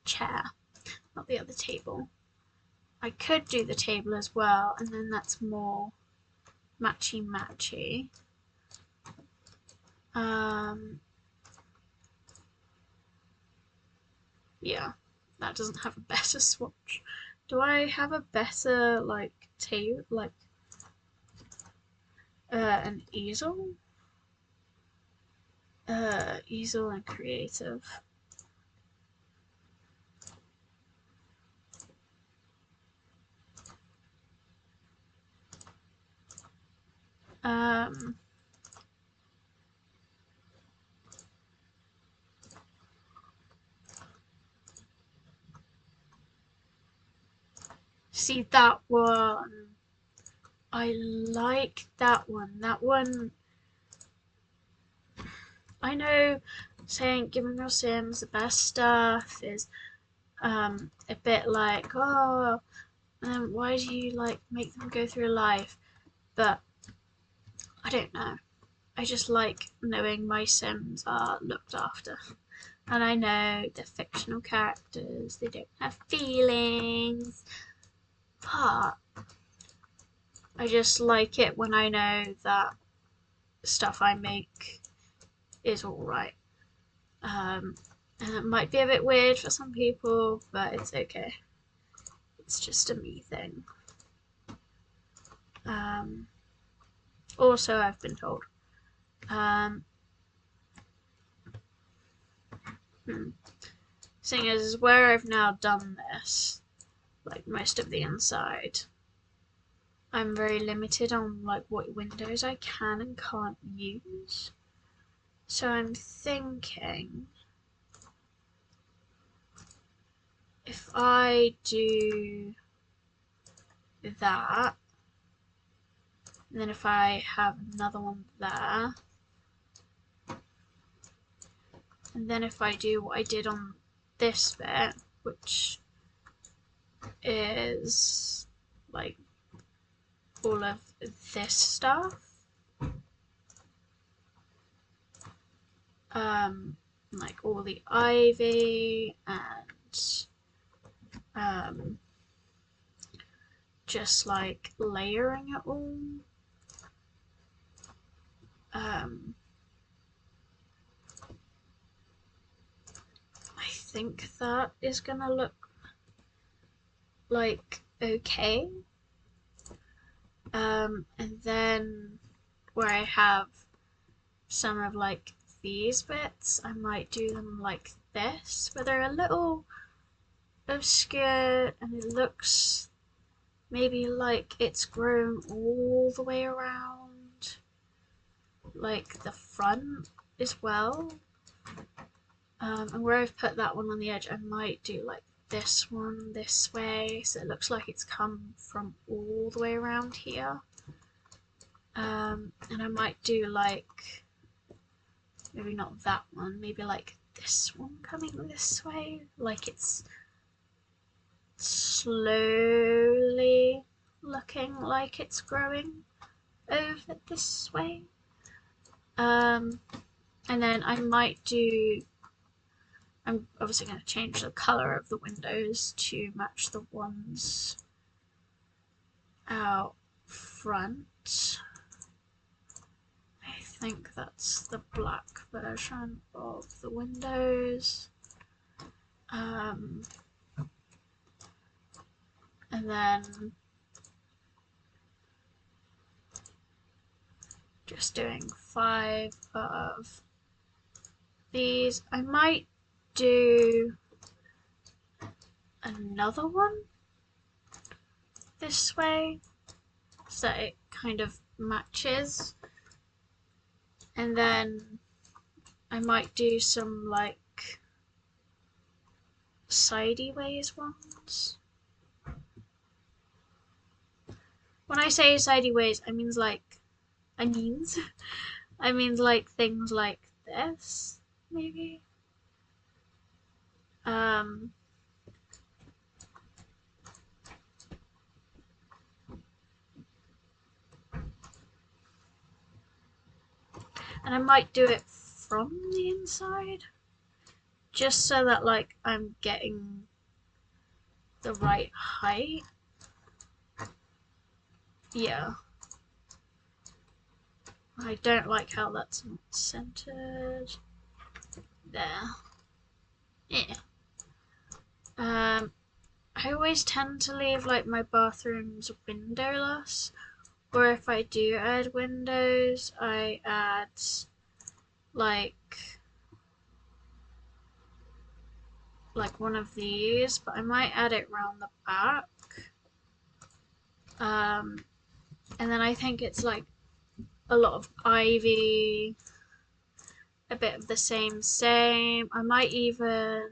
chair, not the other table. I could do the table as well, and then that's more matchy matchy. Yeah, that doesn't have a better swatch. Do I have a better like table, like an easel? Easel and creative. See that one? I like that one. That one, I know saying giving your Sims the best stuff is a bit like, oh, why do you like make them go through life? But I don't know. I just like knowing my Sims are looked after. And I know they're fictional characters, they don't have feelings, but I just like it when I know that stuff I make is alright. And it might be a bit weird for some people, but it's okay. It's just a me thing. Also, I've been told. Seeing as where I've now done this, like most of the inside, I'm very limited on like what windows I can and can't use. So I'm thinking if I do that, and then if I have another one there, and then if I do what I did on this bit, which is like all of this stuff, like all the ivy and just like layering it all. I think that is gonna look like okay. And then where I have some of like these bits, I might do them like this, where they're a little obscure and it looks maybe like it's grown all the way around, like the front as well. And where I've put that one on the edge, I might do like this one this way, so it looks like it's come from all the way around here. And I might do like, maybe not that one, maybe like this one coming this way, like it's slowly looking like it's growing over this way. And then I might do, I'm obviously going to change the colour of the windows to match the ones out front. I think that's the black version of the windows. And then just doing 5 of these. I might do another one this way so that it kind of matches, and then I might do some like sideways ones. When I say sideways, I mean like I mean like things like this, maybe. And I might do it from the inside, just so that like I'm getting the right height. Yeah. I don't like how that's not centered. There. Yeah. I always tend to leave like my bathrooms windowless, or if I do add windows, I add like one of these, but I might add it round the back. And then I think it's like a lot of ivy, a bit of the same. I might even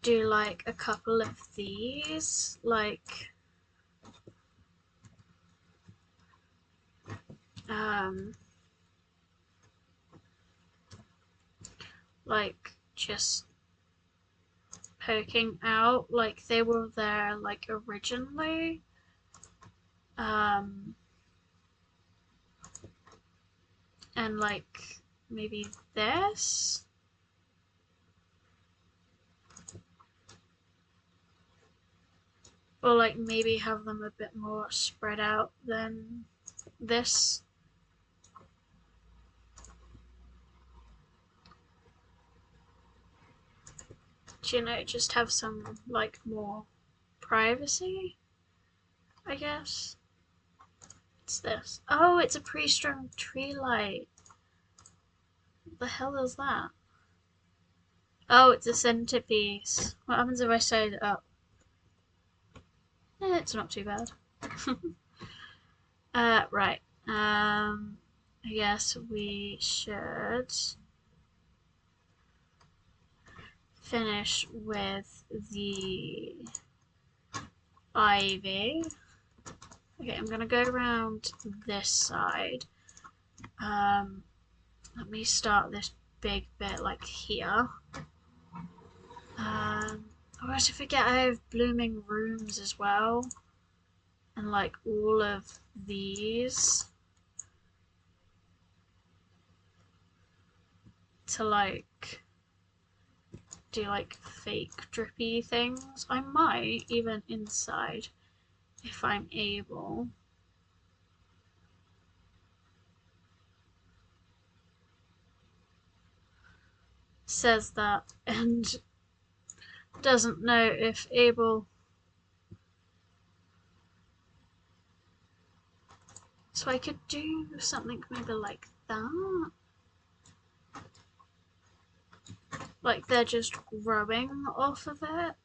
do like a couple of these, like just poking out like they were there like originally. And like maybe this. Or like maybe have them a bit more spread out than this. you know, just have some like more privacy, I guess. What's this? Oh, it's a pre-strung tree light. What the hell is that? Oh, it's a centerpiece. What happens if I set it up? It's not too bad. Right. I guess we should finish with the ivy. Okay, I'm gonna go around this side. Let me start this big bit like here. I always forget I have blooming rooms as well. And like all of these. To like do like fake drippy things. I might even inside if I'm able. Says that and doesn't know if able. So I could do something maybe like that. Like they're just growing off of it.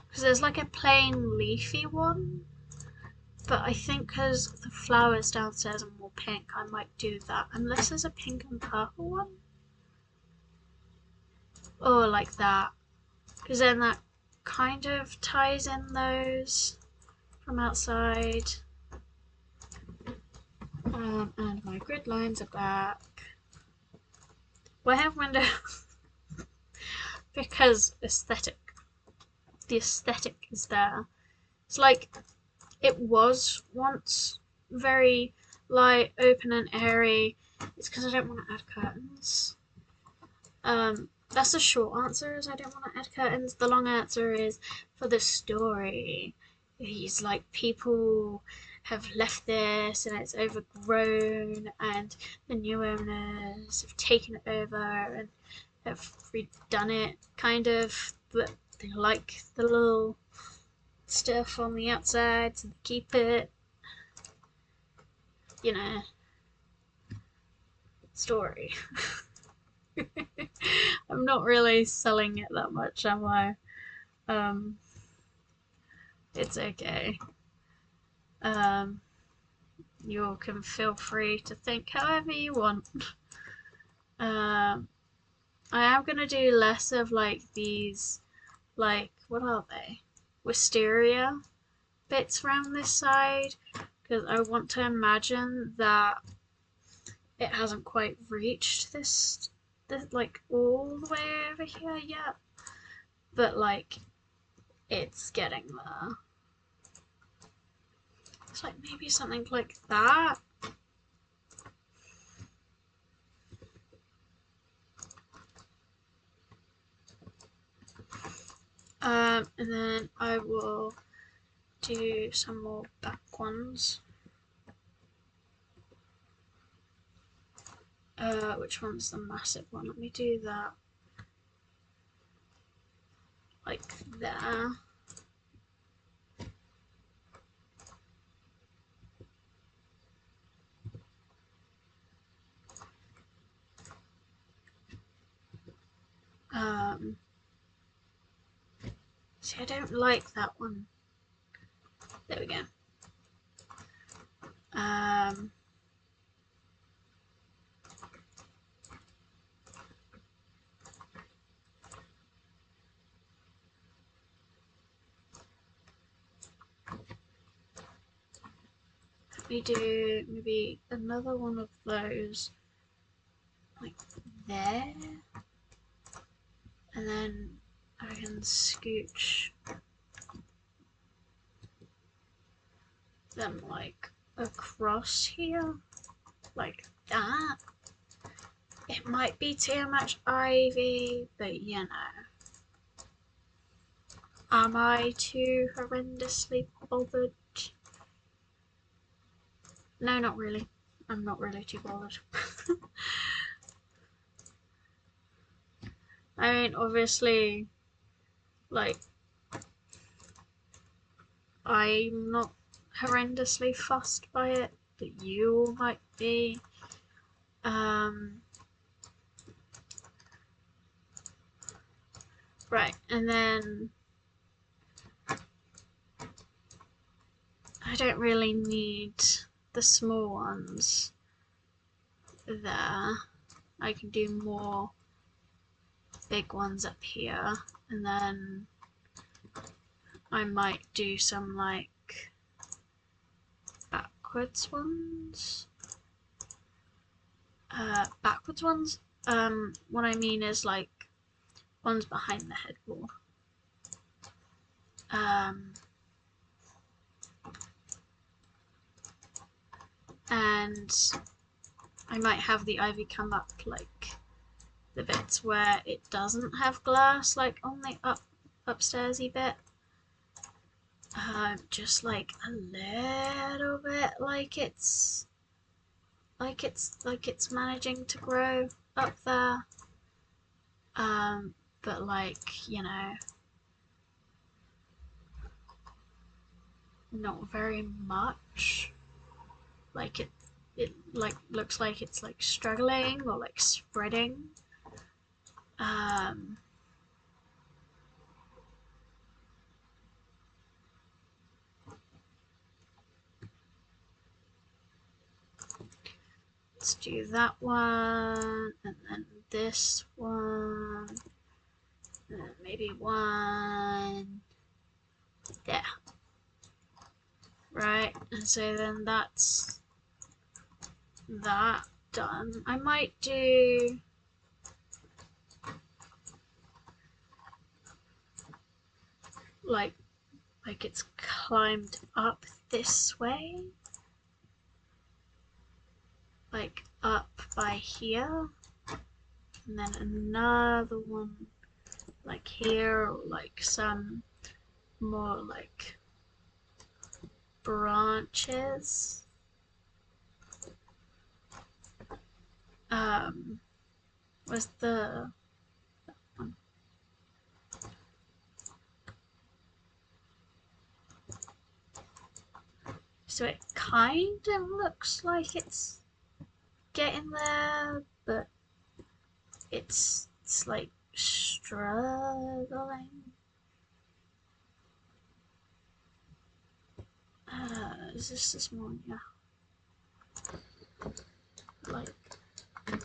Because there's like a plain leafy one, but I think because the flowers downstairs are more pink, I might do that. Unless there's a pink and purple one. Or like that. Because then that kind of ties in those from outside. And my grid lines are back. Well, I have window because aesthetic. The aesthetic is there. It's like it was once very light, open and airy. It's because I don't want to add curtains. That's the short answer, is I don't want to add curtains. The long answer is for the story. He's like, people have left this and it's overgrown and the new owners have taken it over and have redone it kind of, but they like the little stuff on the outside so they keep it, you know, story. I'm not really selling it that much, am I? It's okay. You can feel free to think however you want. I am gonna do less of like these, like, what are they? Wisteria bits around this side, because I want to imagine that it hasn't quite reached this like all the way over here yet, but like it's getting there. It's like maybe something like that. And then I will do some more back ones. Which one's the massive one? Let me do that. Like there. See, I don't like that one. There we go. Let me do maybe another one of those, like there, and then I can scooch them like across here, like that. It might be too much ivy, but you know. Am I too horrendously bothered? No, not really. I'm not really too bothered. I mean, obviously, like, I'm not horrendously fussed by it, but you all might be. Right, and then I don't really need the small ones there. I can do more big ones up here, and then I might do some like backwards ones. Backwards ones? What I mean is like ones behind the headboard. And I might have the ivy come up like the bits where it doesn't have glass, like on the upstairsy bit. Just like a little bit, like it's managing to grow up there. But like, you know, not very much. Like it like looks like it's like struggling or like spreading. Let's do that one, and then this one, and then maybe one there. Right, and so then that's that done. I might do like it's climbed up this way, like up by here, and then another one like here, or like some more like branches. Was the one? So it kind of looks like it's getting there, but it's like struggling. Is this one? Yeah. Like, I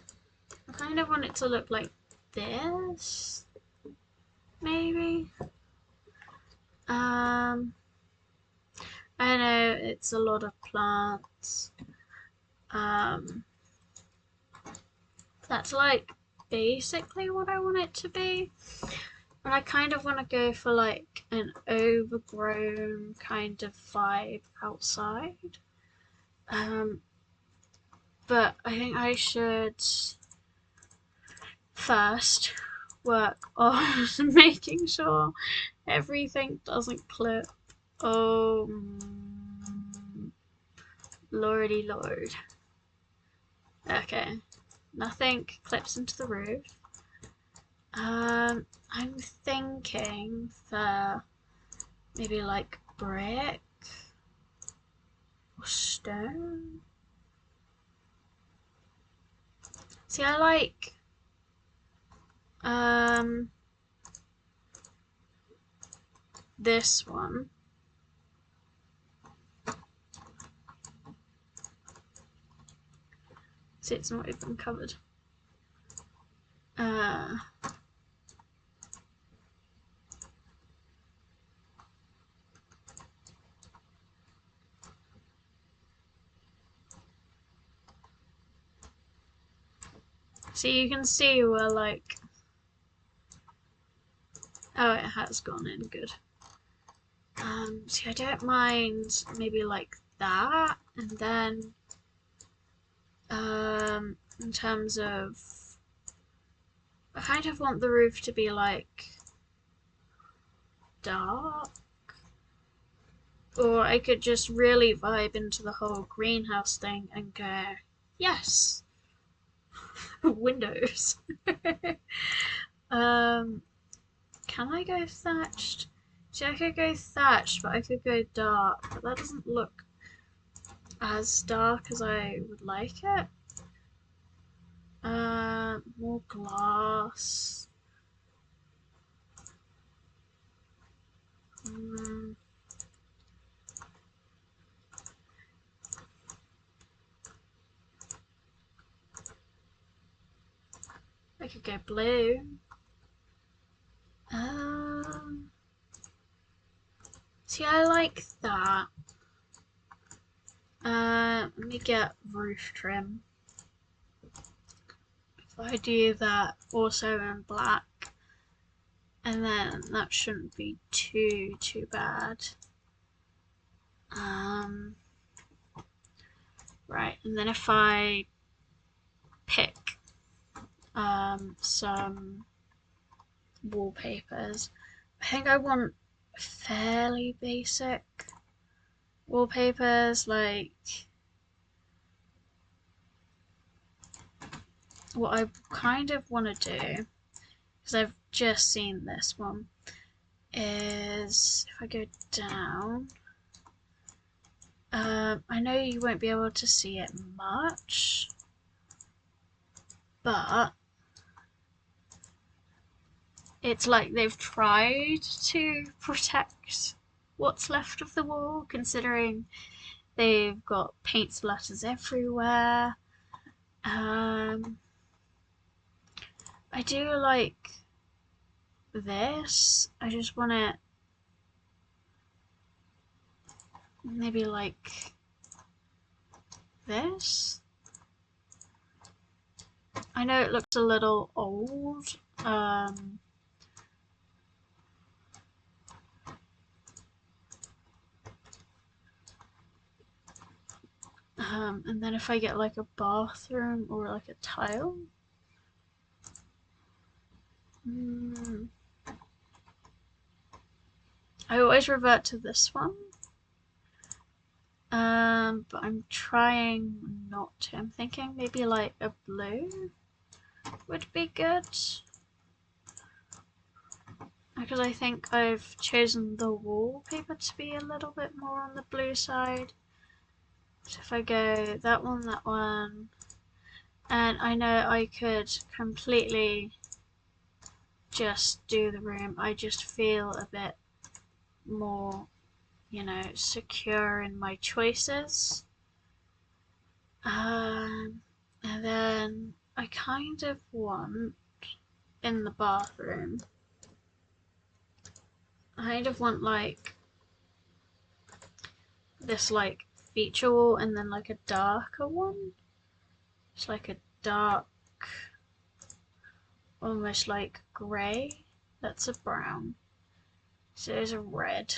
kind of want it to look like this, maybe. I know it's a lot of plants. That's like basically what I want it to be. But I kind of want to go for like an overgrown kind of vibe outside. But I think I should first work on making sure everything doesn't clip. Oh, lordy lord. Okay, nothing clips into the roof. I'm thinking for maybe like brick or stone. See, I like this one. See, it's not even covered. So you can see where like, oh, it has gone in, good. See, I don't mind maybe like that, and then in terms of, I kind of want the roof to be like dark. Or I could just really vibe into the whole greenhouse thing and go, yes, windows. Can I go thatched? See, I could go thatched, but I could go dark, but that doesn't look as dark as I would like it. More glass. I could go blue. See, I like that. Let me get roof trim. If I do that also in black, and then that shouldn't be too bad. Right, and then if I pick some wallpapers, I think I want fairly basic wallpapers, like what I kind of want to do, because I've just seen this one, is if I go down, I know you won't be able to see it much, but it's like they've tried to protect what's left of the wall, considering they've got paint splatters everywhere. I do like this. I just want it maybe like this. I know it looks a little old. And then if I get like a bathroom or like a tile. I always revert to this one. But I'm trying not to. I'm thinking maybe like a blue would be good. Because I think I've chosen the wallpaper to be a little bit more on the blue side. So if I go that one, and I know I could completely just do the room. I just feel a bit more, you know, secure in my choices. And then I kind of want in the bathroom, I kind of want like this like feature wall and then like a darker one. It's like a dark, almost like grey. That's a brown. So there's a red.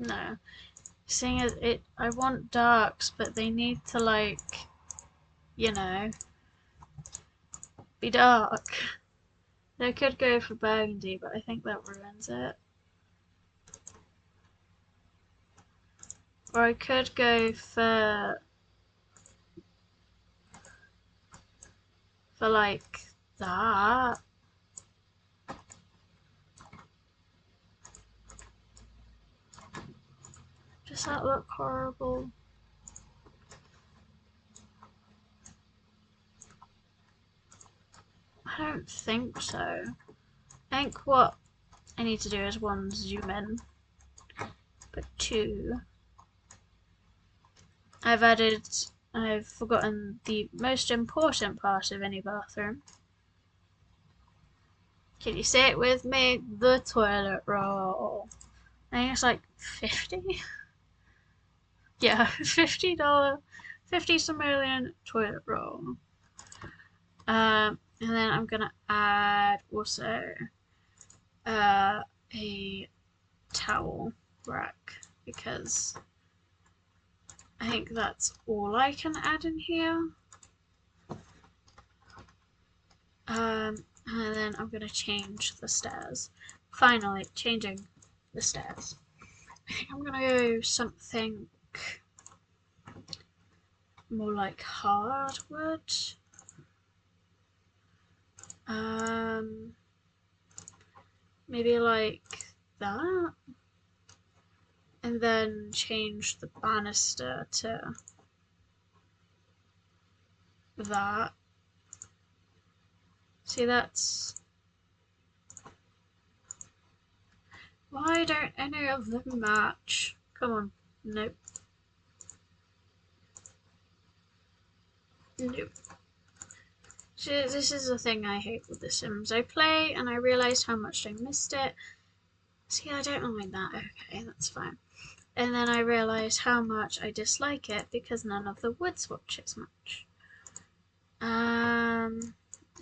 No. Seeing as it, I want darks, but they need to like, you know, be dark. They could go for burgundy, but I think that ruins it. Or I could go for like that. Does that look horrible? I don't think so. I think what I need to do is one, zoom in, but two, I've forgotten the most important part of any bathroom. Can you say it with me? The toilet roll. I think it's like 50. Yeah, $50, 50 Somalian toilet roll. And then I'm gonna add also a towel rack because I think that's all I can add in here. And then I'm going to change the stairs. Finally, changing the stairs. I think I'm going to go something more like hardwood. Maybe like that. And then change the banister to that. See, that's... Why don't any of them match? Come on. Nope. Nope. So this is the thing I hate with The Sims. I play and I realised how much I missed it. See, I don't mind that. Okay, that's fine. And then I realised how much I dislike it because none of the wood swatches match.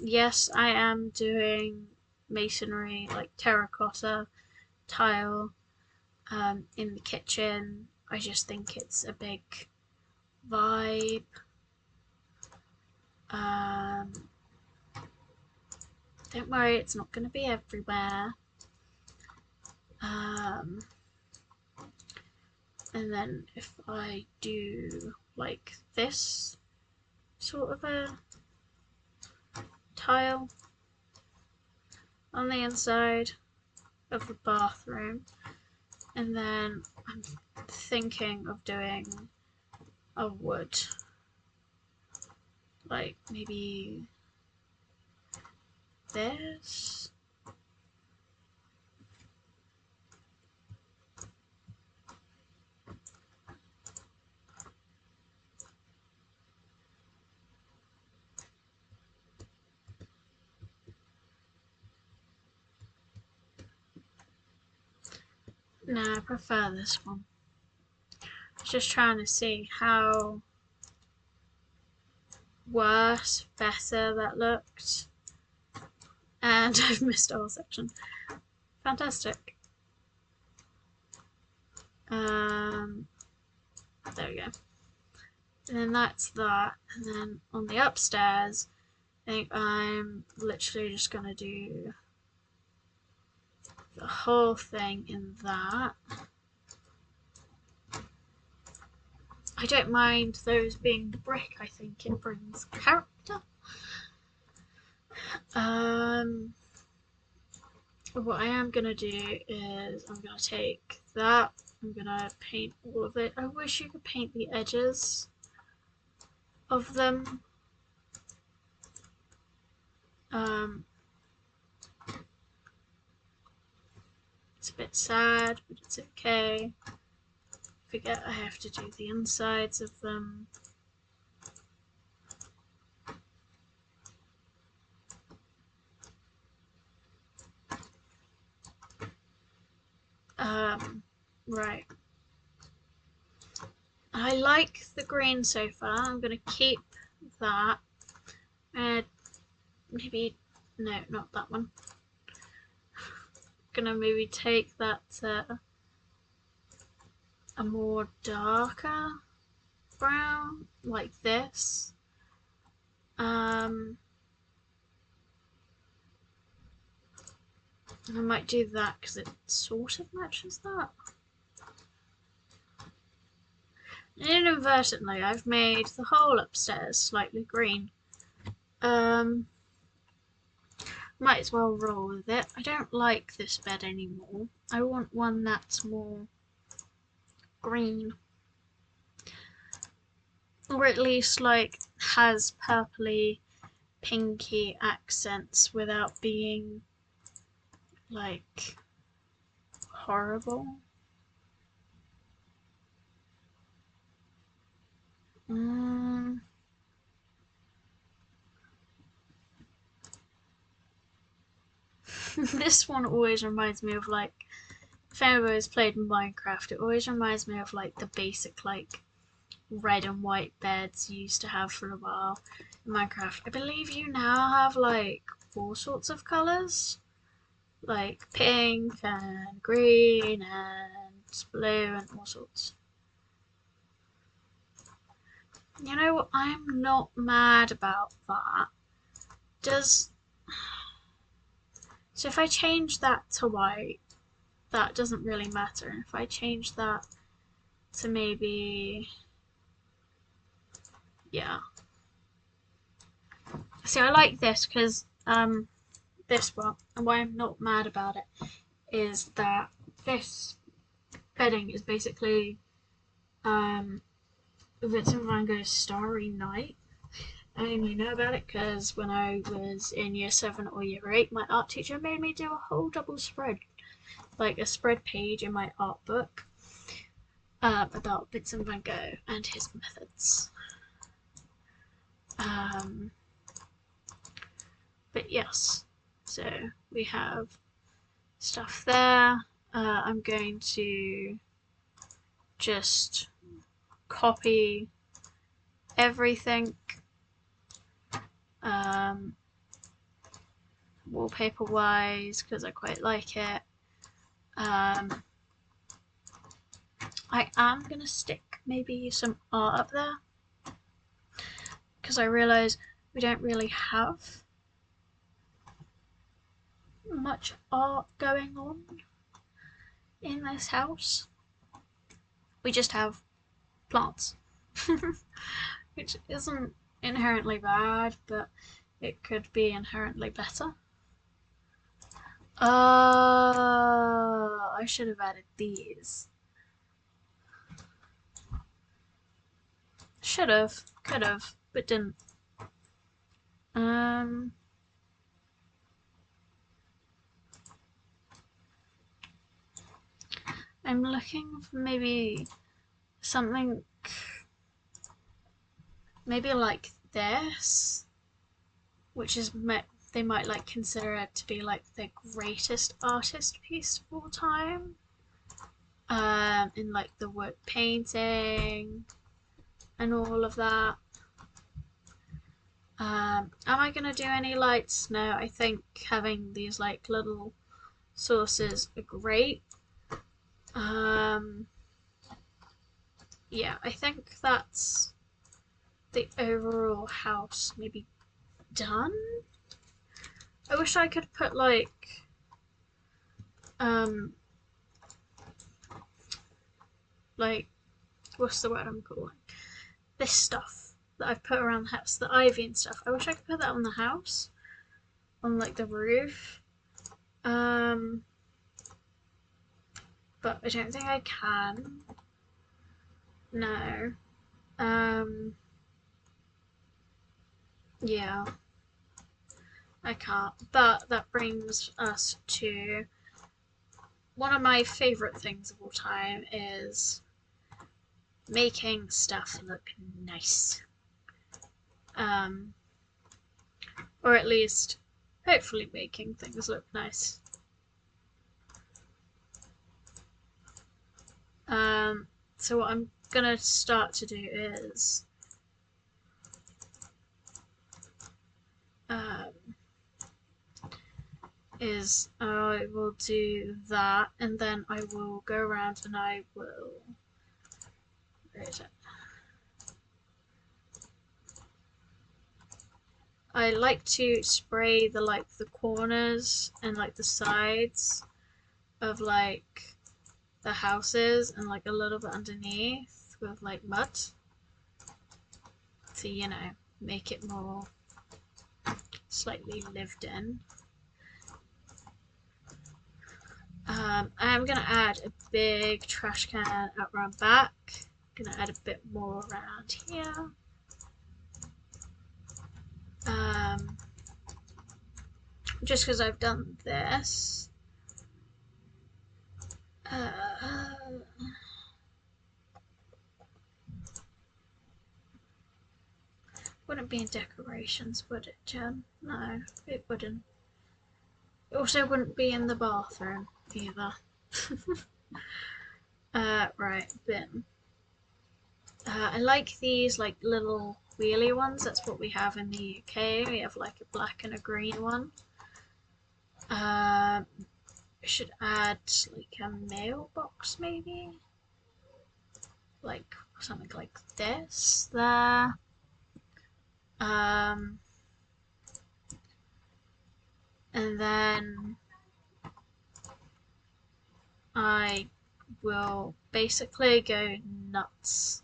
Yes, I am doing masonry, like terracotta tile, in the kitchen. I just think it's a big vibe. Don't worry, it's not going to be everywhere. And then if I do like this sort of a tile on the inside of the bathroom, and then I'm thinking of doing a wood, like maybe this. No, I prefer this one. Just trying to see how worse, better that looked. And I've missed a whole section. Fantastic. There we go. And then that's that. And then on the upstairs, I think I'm literally just gonna do the whole thing in that. I don't mind those being brick, I think it brings character. What I am gonna do is I'm gonna take that, I'm gonna paint all of it. I wish you could paint the edges of them. It's a bit sad, but it's okay. Forget I have to do the insides of them. Right. I like the green so far. I'm going to keep that. Maybe, no, not that one. Gonna maybe take that a more darker brown, like this. I might do that because it sort of matches that. And inadvertently, I've made the whole upstairs slightly green. Might as well roll with it. I don't like this bed anymore. I want one that's more green. Or at least like has purpley, pinky accents without being like horrible. This one always reminds me of like, if anybody's played Minecraft, it always reminds me of like the basic like red and white beds you used to have for a while in Minecraft. I believe you now have like 4 sorts of colours. like pink and green and blue and all sorts. You know what? I'm not mad about that. So if I change that to white, that doesn't really matter. If I change that to maybe, yeah. See, I like this because this one, and why I'm not mad about it, is that this bedding is basically Vincent van Gogh's Starry Night. I only know about it because when I was in year 7 or year 8, my art teacher made me do a whole double spread, like a spread page in my art book about Vincent van Gogh and his methods. But yes, so we have stuff there. I'm going to just copy everything wallpaper wise because I quite like it. I am gonna stick maybe some art up there because I realise we don't really have much art going on in this house. We just have plants, which isn't inherently bad, but it could be inherently better. I should have added these. Should have, could have, but didn't. I'm looking for maybe something maybe like this, which is they might like consider it to be like the greatest artist piece of all time. In like the wood painting and all of that. Am I gonna do any lights? No, I think having these like little sources are great. Yeah, I think that's the overall house maybe done. I wish I could put like what's the word I'm calling? This stuff that I've put around the house, the ivy and stuff. I wish I could put that on the house, on like the roof. But I don't think I can. No. Yeah. I can't. But that brings us to one of my favourite things of all time is making stuff look nice. Or at least hopefully making things look nice. So what I'm gonna start to do is I will do that and then I will go around and I will, where is it? I like to spray the the corners and like the sides of like the houses and like a little bit underneath with like mud to, you know, make it more slightly lived in. I'm gonna add a big trash can out around back. I'm gonna add a bit more around here. Just because I've done this. Wouldn't be in decorations, would it, Jen? No, it wouldn't. It also wouldn't be in the bathroom either. Right, bin. I like these like little wheelie ones. That's what we have in the UK. We have like a black and a green one. Should add like a mailbox maybe, like something like this there. And then I will basically go nuts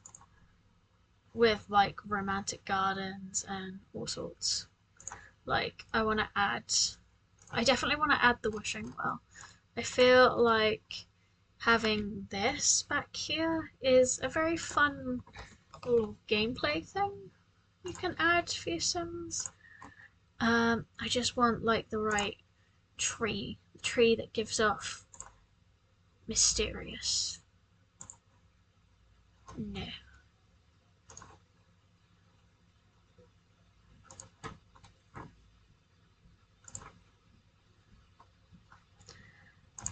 with like romantic gardens and all sorts. Like I definitely want to add the wishing well. I feel like having this back here is a very fun little gameplay thing you can add for your Sims. I just want like the right tree that gives off mysterious. No.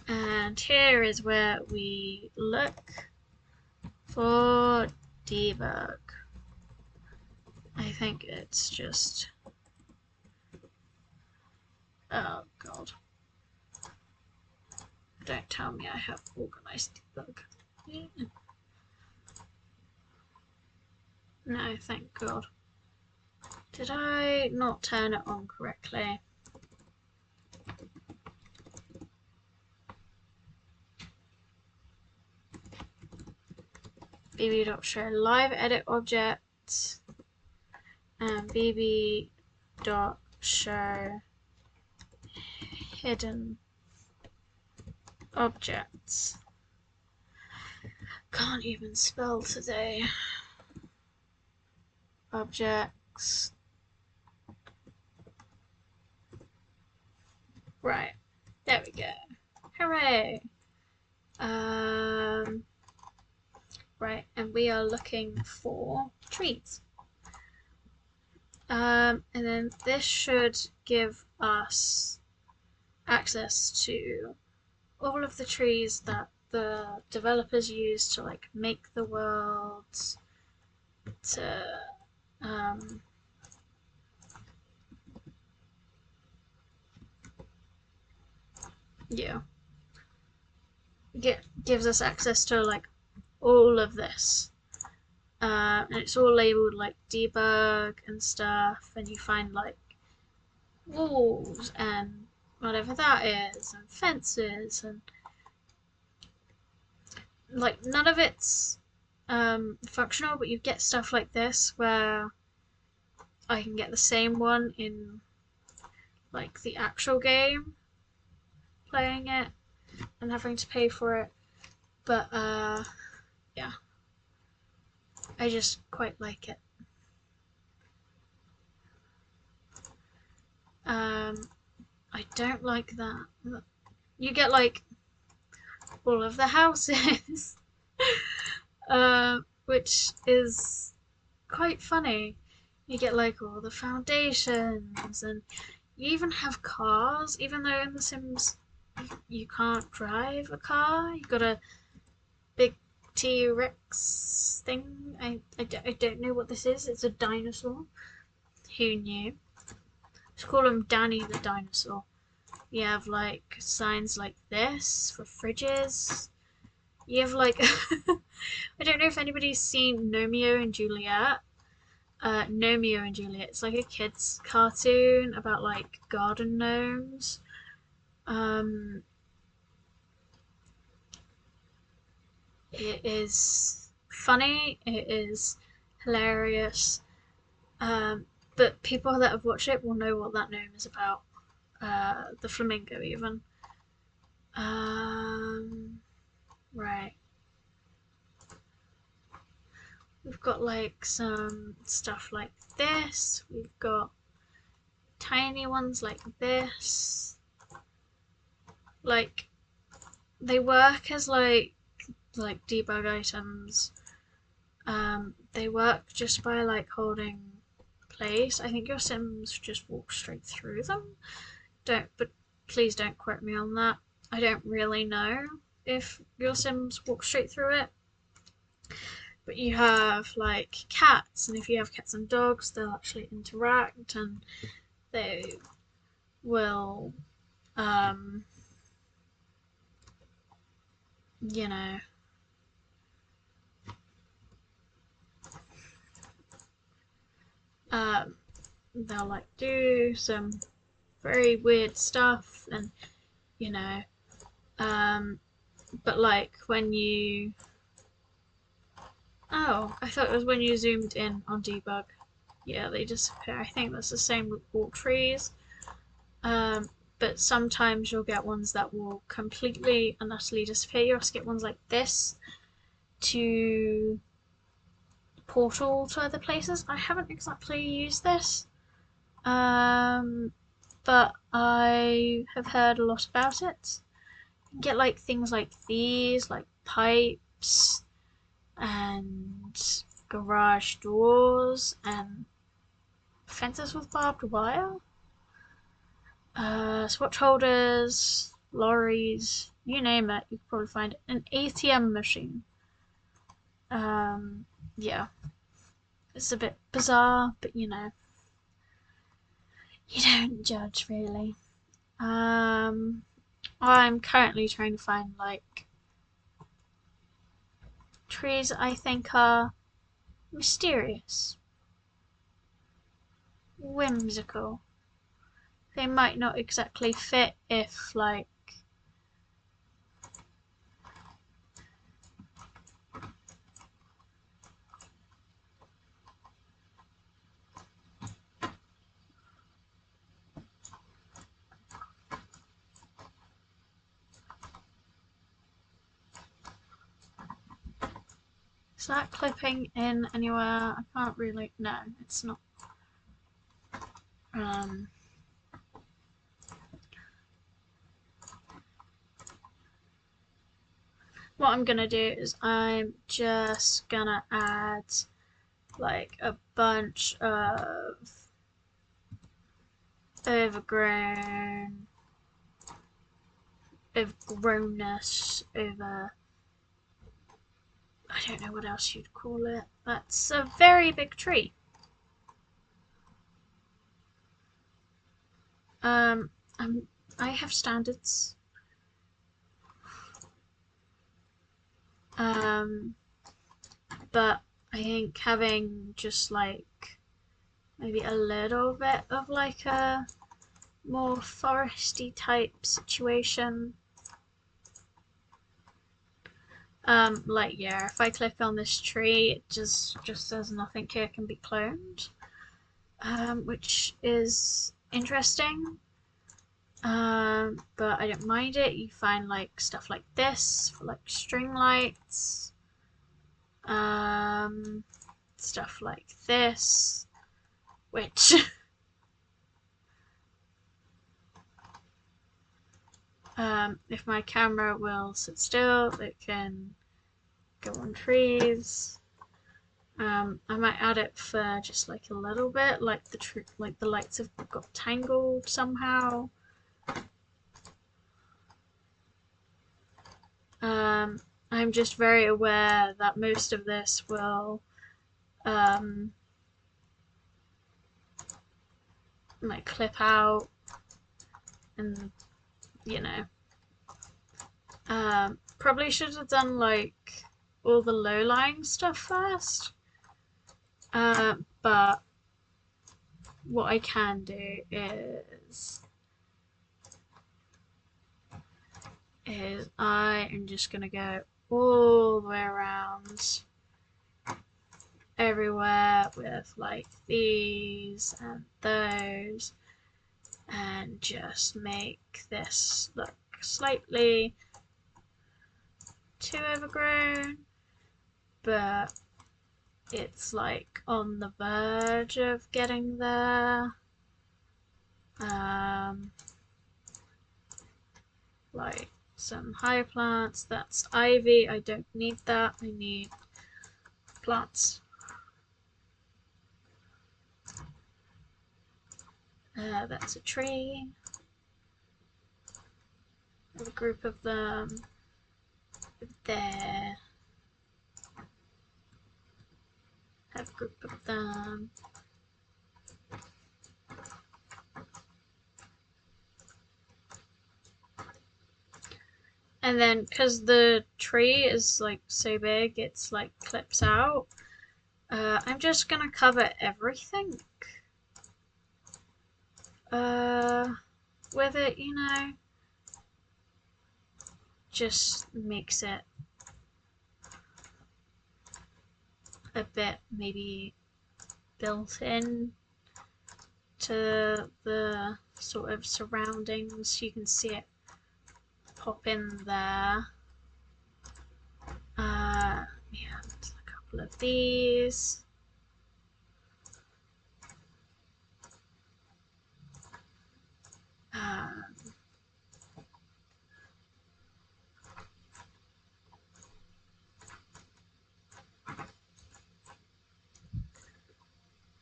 And here is where we look for debug. I think it's just, oh god. Don't tell me I have organized debug. Yeah. No, thank god. Did I not turn it on correctly? bb.show live edit object and bb.show hidden objects. Can't even spell today. Objects. Right, there we go. Hooray! Right, and we are looking for trees. And then this should give us access to all of the trees that the developers use to like make the worlds, to yeah, gives us access to like all of this. And it's all labeled like debug and stuff, and you find like walls and whatever that is, and fences, and like none of it's functional, but you get stuff like this where I can get the same one in like the actual game, playing it and having to pay for it. But yeah, I just quite like it. I don't like that. You get like all of the houses, which is quite funny. You get like all the foundations, and you even have cars, even though in The Sims you can't drive a car. You got a big T-Rex thing. I don't know what this is. It's a dinosaur. Who knew? Let's call him Danny the dinosaur. You have like signs like this for fridges. You have like I don't know if anybody's seen Romeo and Juliet. Romeo and Juliet. It's like a kids cartoon about like garden gnomes. It is funny. It is hilarious. But people that have watched it will know what that gnome is about. The flamingo even. Right. We've got like some stuff like this. We've got tiny ones like this. Like they work as like debug items. They work just by like holding place. I think your Sims just walk straight through them. But please don't quote me on that. I don't really know if your Sims walk straight through it. But you have like cats, and if you have cats and dogs, they'll actually interact, and they will Um, you know, um, they'll like do some very weird stuff, and you know, um, but like when you, oh, I thought it was when you zoomed in on debug. Yeah, they disappear. I think that's the same with all trees. Um, but sometimes you'll get ones that will completely and utterly disappear. You also get ones like this to portal to other places. I haven't exactly used this, but I have heard a lot about it. You get like things like these, like pipes and garage doors and fences with barbed wire. Swatch holders, lorries, you name it, you can probably find it. An ATM machine. Um, yeah, it's a bit bizarre, but you know, you don't judge really. I'm currently trying to find like trees I think are mysterious, whimsical. They might not exactly fit if like is that clipping in anywhere? I can't really. No, it's not. Um, what I'm gonna do is I'm just gonna add like a bunch of overgrown, overgrownness over. I don't know what else you'd call it. That's a very big tree. Um, I have standards. Um, but I think having just like maybe a little bit of like a more foresty type situation. Like yeah, if I click on this tree, it just says nothing here can be cloned, which is interesting. But I don't mind it. You find like stuff like this for like string lights, um, stuff like this, which if my camera will sit still, it can go on trees. I might add it for just like a little bit, like the lights have got tangled somehow. I'm just very aware that most of this will like clip out, and you know, probably should have done like all the low-lying stuff first. But what I can do is I am just gonna go all the way around everywhere with like these and those, and just make this look slightly too overgrown, but it's like on the verge of getting there. Like some higher plants. That's ivy. I don't need that. I need plants. That's a tree. Have a group of them there. Have a group of them. And then because the tree is like so big, it's like clips out. I'm just gonna cover everything with it, you know. Just makes it a bit maybe built in to the sort of surroundings. You can see it pop in there. Yeah, a couple of these.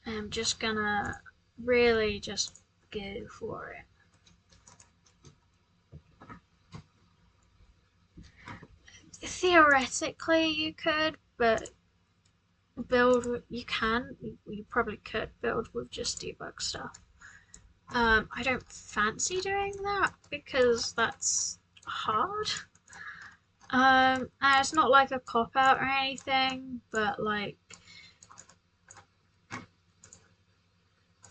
I'm just gonna really just go for it. Theoretically, you could, but you can. You probably could build with just debug stuff. I don't fancy doing that because that's hard. And it's not like a cop out or anything, but like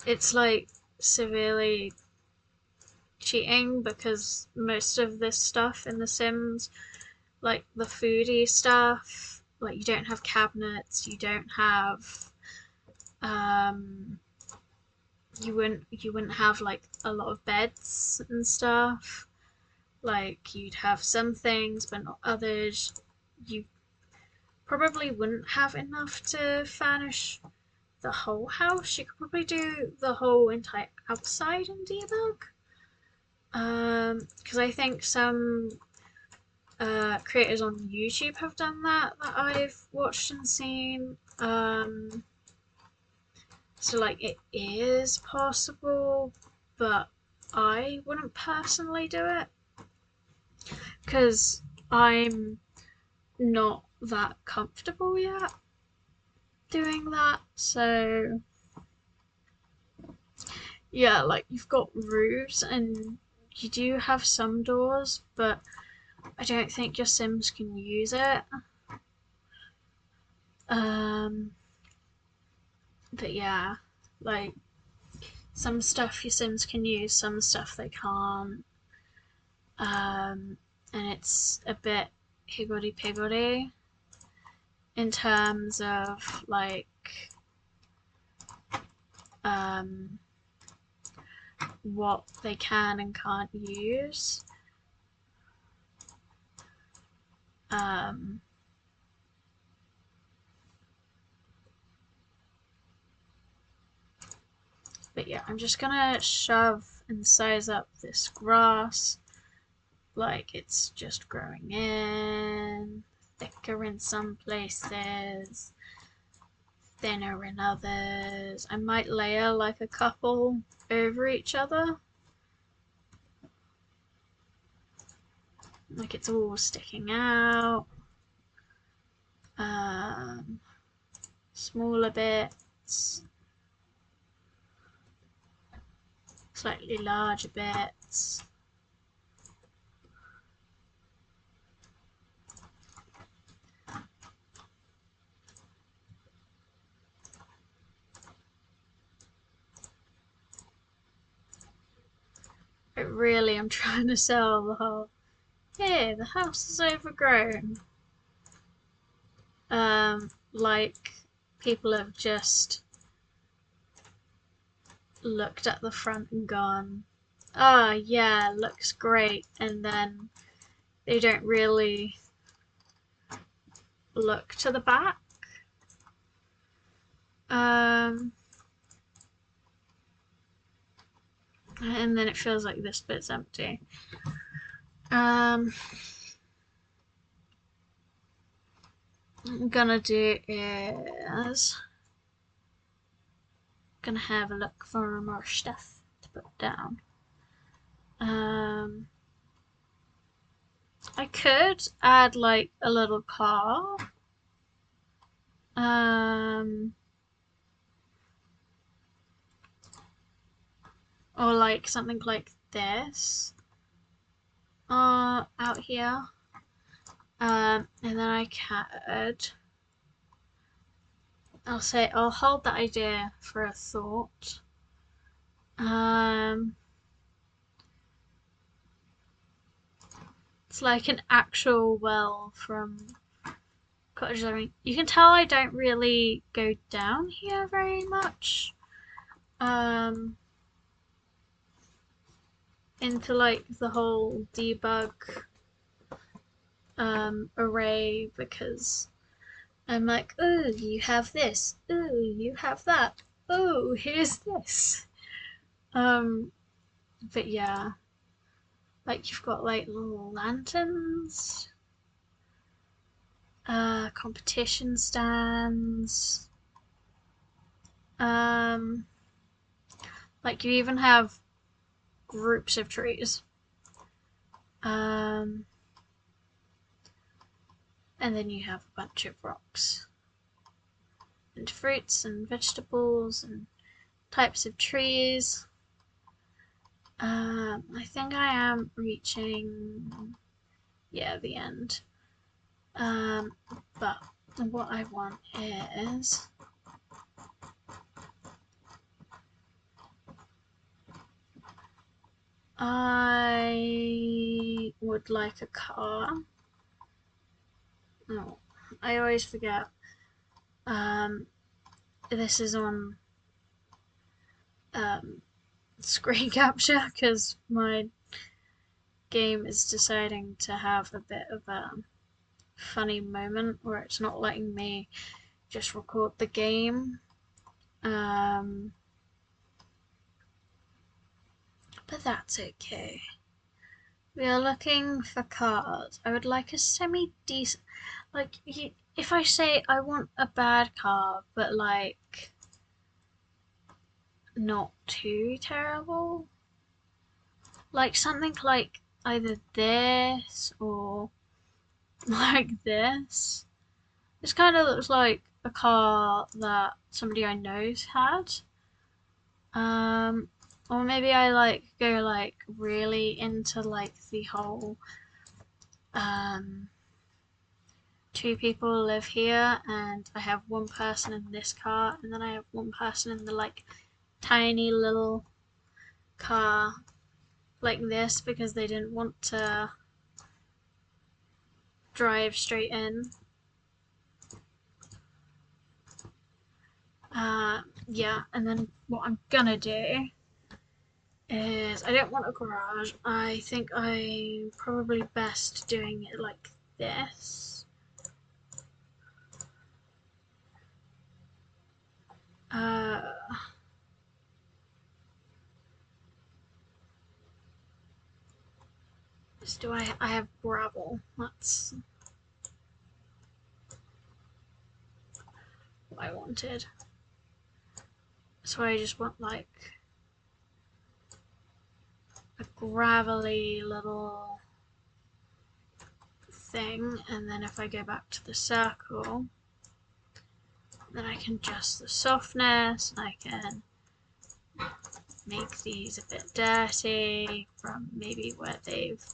it's like severely cheating because most of this stuff in The Sims, like the foodie stuff, like you don't have cabinets, you don't have you wouldn't have like a lot of beds and stuff. Like you'd have some things but not others. You probably wouldn't have enough to furnish the whole house. You could probably do the whole entire outside in debug. Because I think some creators on YouTube have done that I've watched and seen. So like it is possible, but I wouldn't personally do it because I'm not that comfortable yet doing that. So yeah, like you've got roofs and you do have some doors, but I don't think your Sims can use it. But yeah, like some stuff your Sims can use, some stuff they can't. And it's a bit higgledy piggledy in terms of like what they can and can't use. But yeah, I'm just gonna shove and size up this grass like it's just growing in, thicker in some places, thinner in others. I might layer like a couple over each other, like it's all sticking out. Smaller bits, slightly larger bits. But really, I'm trying to sell the whole, hey, the house is overgrown. Like people have just looked at the front and gone, oh yeah, looks great, and then they don't really look to the back. And then it feels like this bit's empty. I'm gonna do is gonna have a look for more stuff to put down. I could add like a little car. Or like something like this. Out here. And then I'll hold that idea for a thought. It's like an actual well from Cottage Living. You can tell I don't really go down here very much. Into like the whole debug array because I'm like, oh, you have this. Oh, you have that. Oh, here's this. But yeah, like you've got like little lanterns, competition stands. Um, like you even have groups of trees. And then you have a bunch of rocks and fruits and vegetables and types of trees. I think I am reaching, yeah, the end. But what I want is I would like a car. Oh, I always forget. This is on screen capture because my game is deciding to have a bit of a funny moment where it's not letting me just record the game. But that's okay. We are looking for cars. I would like a semi-decent, like, if I say I want a bad car, but like, not too terrible, like something like either this or like this. This kind of looks like a car that somebody I know's had. Or maybe I like go like really into like the whole two people live here and I have one person in this car and then I have one person in the like tiny little car like this because they didn't want to drive straight in. Yeah, and then what I'm gonna do is I don't want a garage. I think I'm probably best doing it like this. Uh, do I have gravel. That's what I wanted. So I just want like a gravelly little thing, and then if I go back to the circle, then I can adjust the softness, and I can make these a bit dirty from maybe where they've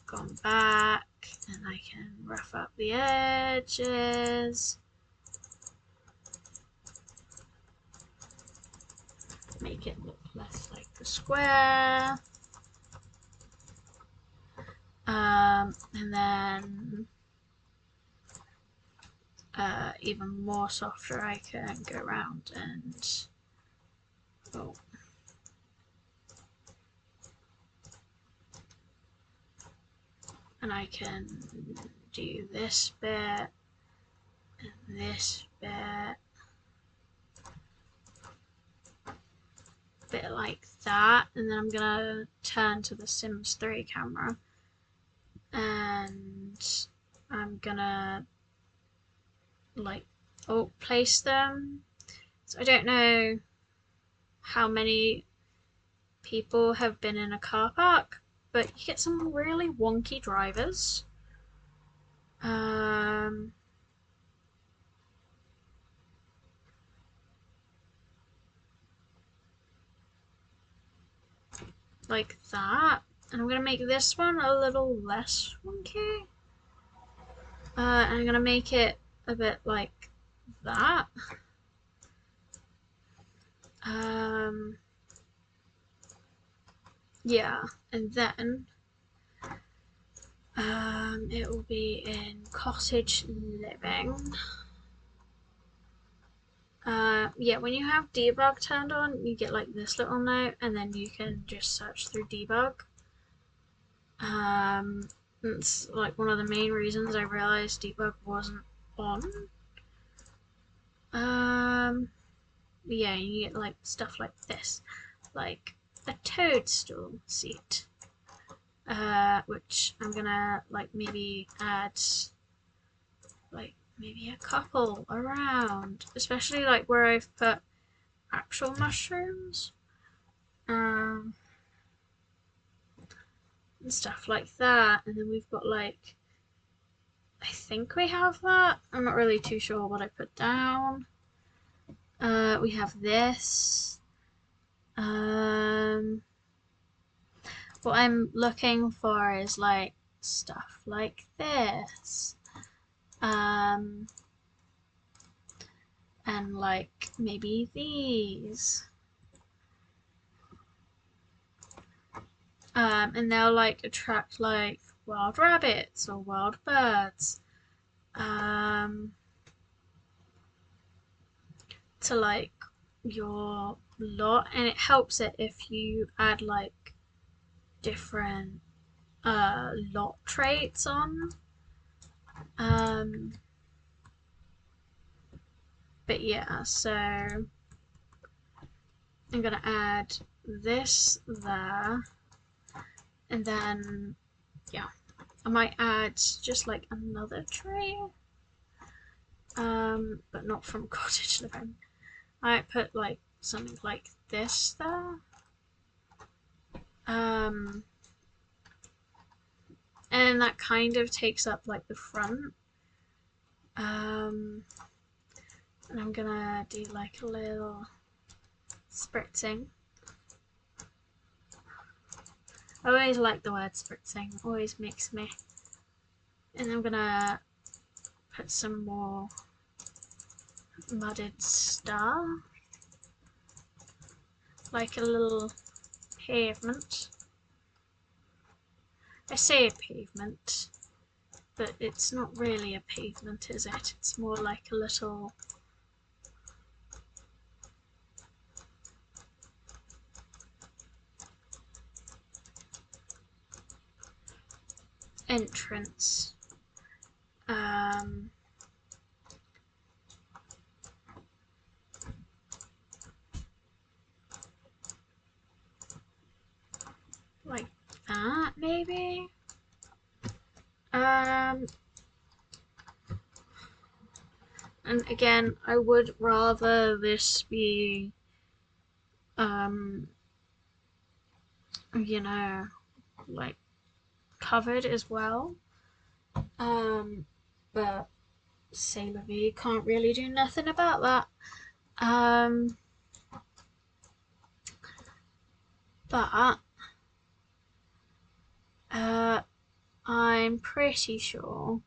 gone back, and I can rough up the edges, make it look less like a square. And then even more softer I can go around and oh, and I can do this bit and this bit, bit like that, and then I'm gonna turn to the Sims 3 camera and I'm gonna like place them. So I don't know how many people have been in a car park, but you get some really wonky drivers. Like that. And I'm gonna make this one a little less wonky. And I'm gonna make it a bit like that. Yeah, and then it will be in cottage living. Yeah, when you have debug turned on, you get like this little note, and then you can just search through debug. It's like one of the main reasons I realized debug wasn't on. Yeah, you get like stuff like this, like a toadstool seat, which I'm gonna like maybe add like maybe a couple around, especially like where I've put actual mushrooms, um, and stuff like that. And then we've got like, I think we have that. I'm not really too sure what I put down. We have this. What I'm looking for is like stuff like this. And like maybe these. And they'll like attract like wild rabbits or wild birds. To like your lot, and it helps it if you add like different lot traits on. Um, but yeah, so I'm gonna add this there, and then yeah, I might add just like another trait, but not from cottage living. I might put like something like this there. And that kind of takes up like the front. And I'm gonna do like a little spritzing. I always like the word spritzing, it always makes me. And I'm gonna put some more mudded star, like a little pavement. I say a pavement, but it's not really a pavement, is it? It's more like a little entrance. Like that, maybe? And again, I would rather this be, you know, like covered as well. But Sailor V can't really do nothing about that. But I'm pretty sure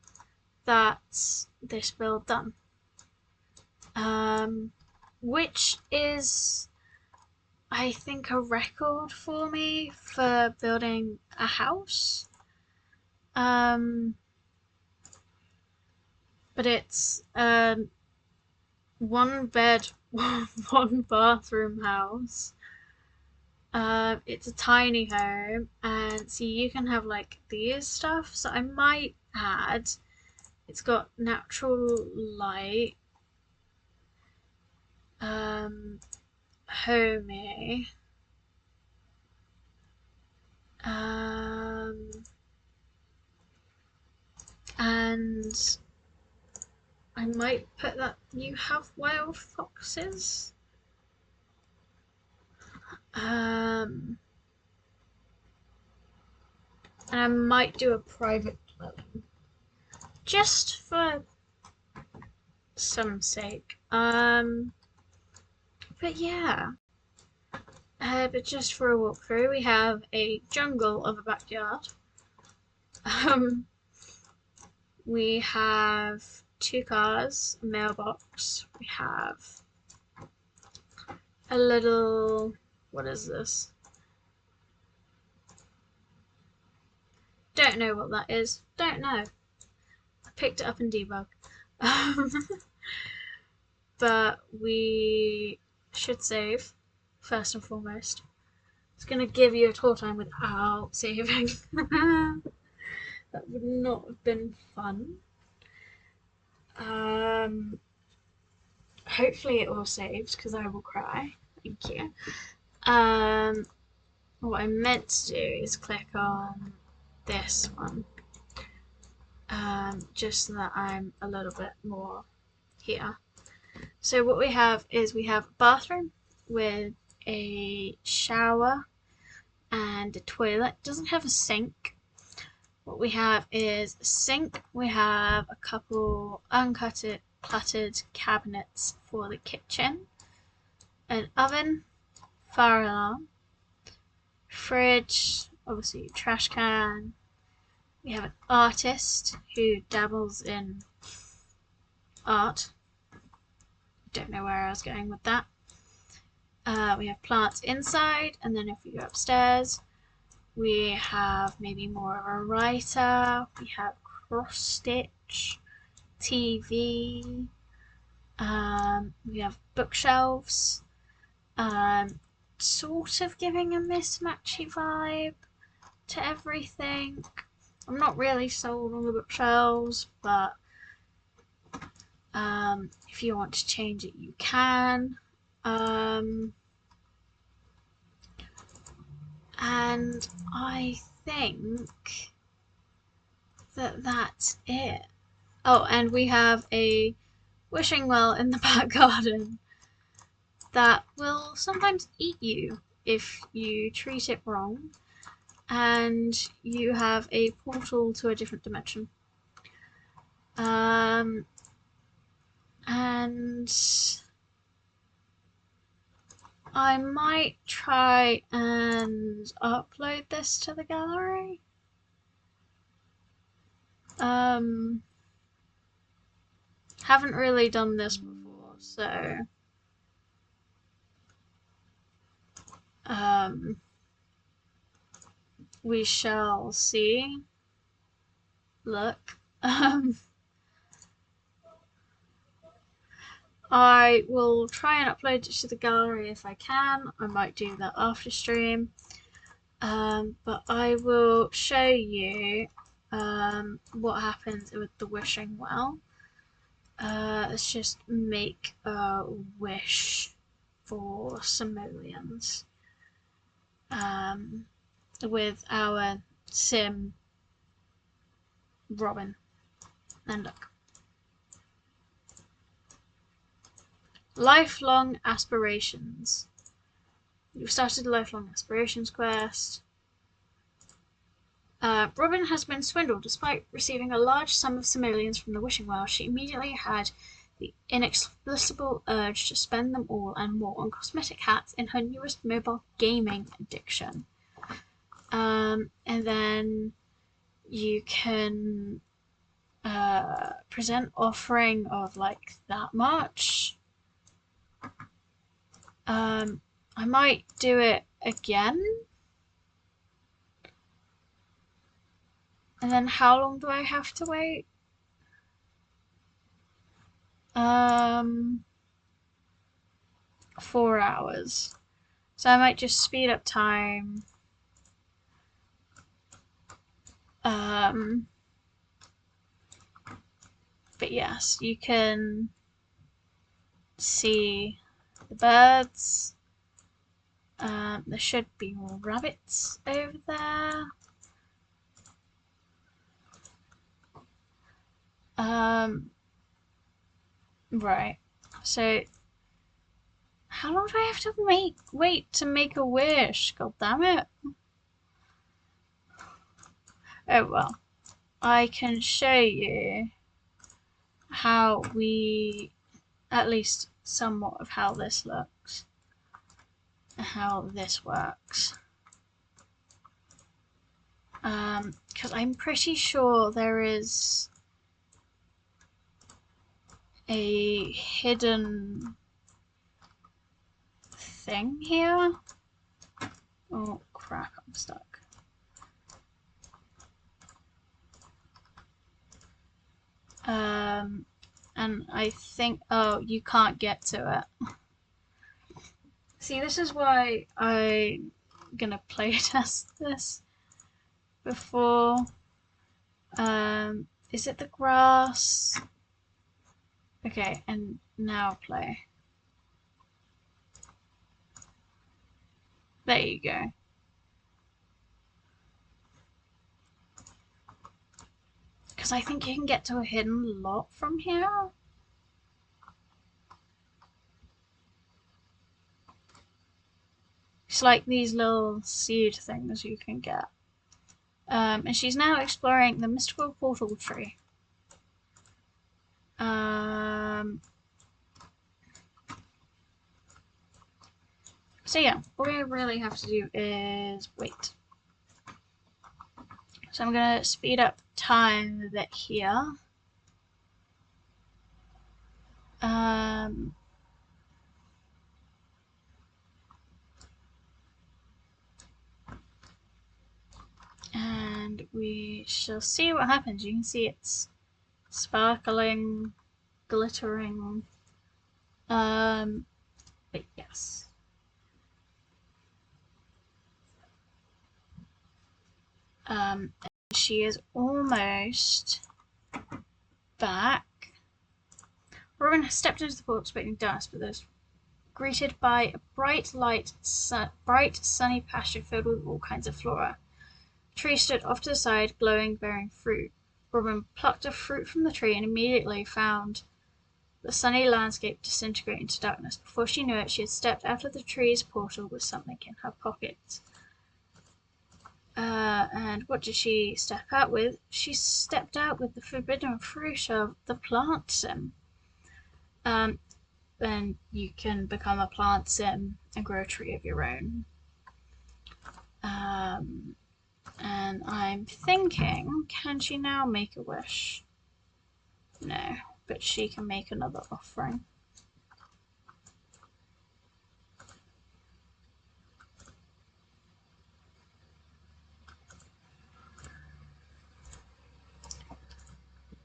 that's this build done. Which is, I think, a record for me for building a house. But it's one bed, one bathroom house. It's a tiny home, and see, you can have like these stuff. So I might add. It's got natural light. Homey. And I might put that you have wild foxes. And I might do a private dwelling. Just for some sake. But yeah. But just for a walkthrough, we have a jungle of a backyard. We have 2 cars, a mailbox. We have a little, what is this? Don't know what that is. Don't know. I picked it up in debug. But we should save, first and foremost. It's going to give you a tour time without saving. That would not have been fun. Hopefully it all saves because I will cry. Thank you. What I meant to do is click on this one, just so that I'm a little bit more here. So what we have is we have a bathroom with a shower and a toilet. It doesn't have a sink. What we have is a sink. We have a couple uncutted cluttered cabinets for the kitchen, an oven, fire alarm, fridge, obviously trash can. We have an artist who dabbles in art. Don't know where I was going with that. We have plants inside, and then if we go upstairs, we have maybe more of a writer. We have cross stitch, TV. We have bookshelves. Sort of giving a mismatchy vibe to everything. I'm not really sold on the bookshelves, but if you want to change it, you can. And I think that that's it. Oh, and we have a wishing well in the back garden that will sometimes eat you if you treat it wrong, and you have a portal to a different dimension. And I might try and upload this to the gallery. Haven't really done this before, so we shall see. Look, I will try and upload it to the gallery if I can. I might do that after stream. But I will show you what happens with the wishing well. Let's just make a wish for simoleons with our sim Robin. And look. Lifelong aspirations. You've started the lifelong aspirations quest. Robin has been swindled. Despite receiving a large sum of simoleons from the wishing well, she immediately had the inexplicable urge to spend them all and more on cosmetic hats in her newest mobile gaming addiction. And then you can present offering of like that much. I might do it again. And then how long do I have to wait? 4 hours. So I might just speed up time. But yes, you can see the birds. There should be more rabbits over there. Right. So how long do I have to wait to make a wish? God damn it. Oh well. I can show you how we, at least somewhat of how this looks, how this works. Because I'm pretty sure there is a hidden thing here. Oh crap, I'm stuck. And I think, oh, you can't get to it. See, this is why I'm gonna play test this before. Is it the grass? Okay, and now play. There you go. Because I think you can get to a hidden lot from here. It's like these little seed things you can get. And she's now exploring the mystical portal tree. So yeah, all we really have to do is wait. So I'm going to speed up time a bit here. And we shall see what happens. You can see it's sparkling, glittering. But yes. She is almost back. Robin stepped into the portal expecting dust, but was greeted by a bright sunny pasture filled with all kinds of flora. A tree stood off to the side, glowing, bearing fruit. Robin plucked a fruit from the tree and immediately found the sunny landscape disintegrate into darkness. Before she knew it, she had stepped out of the tree's portal with something in her pocket. And what did she step out with? She stepped out with the forbidden fruit of the plant sim. Then you can become a plant sim and grow a tree of your own. And I'm thinking, can she now make a wish? No, but she can make another offering.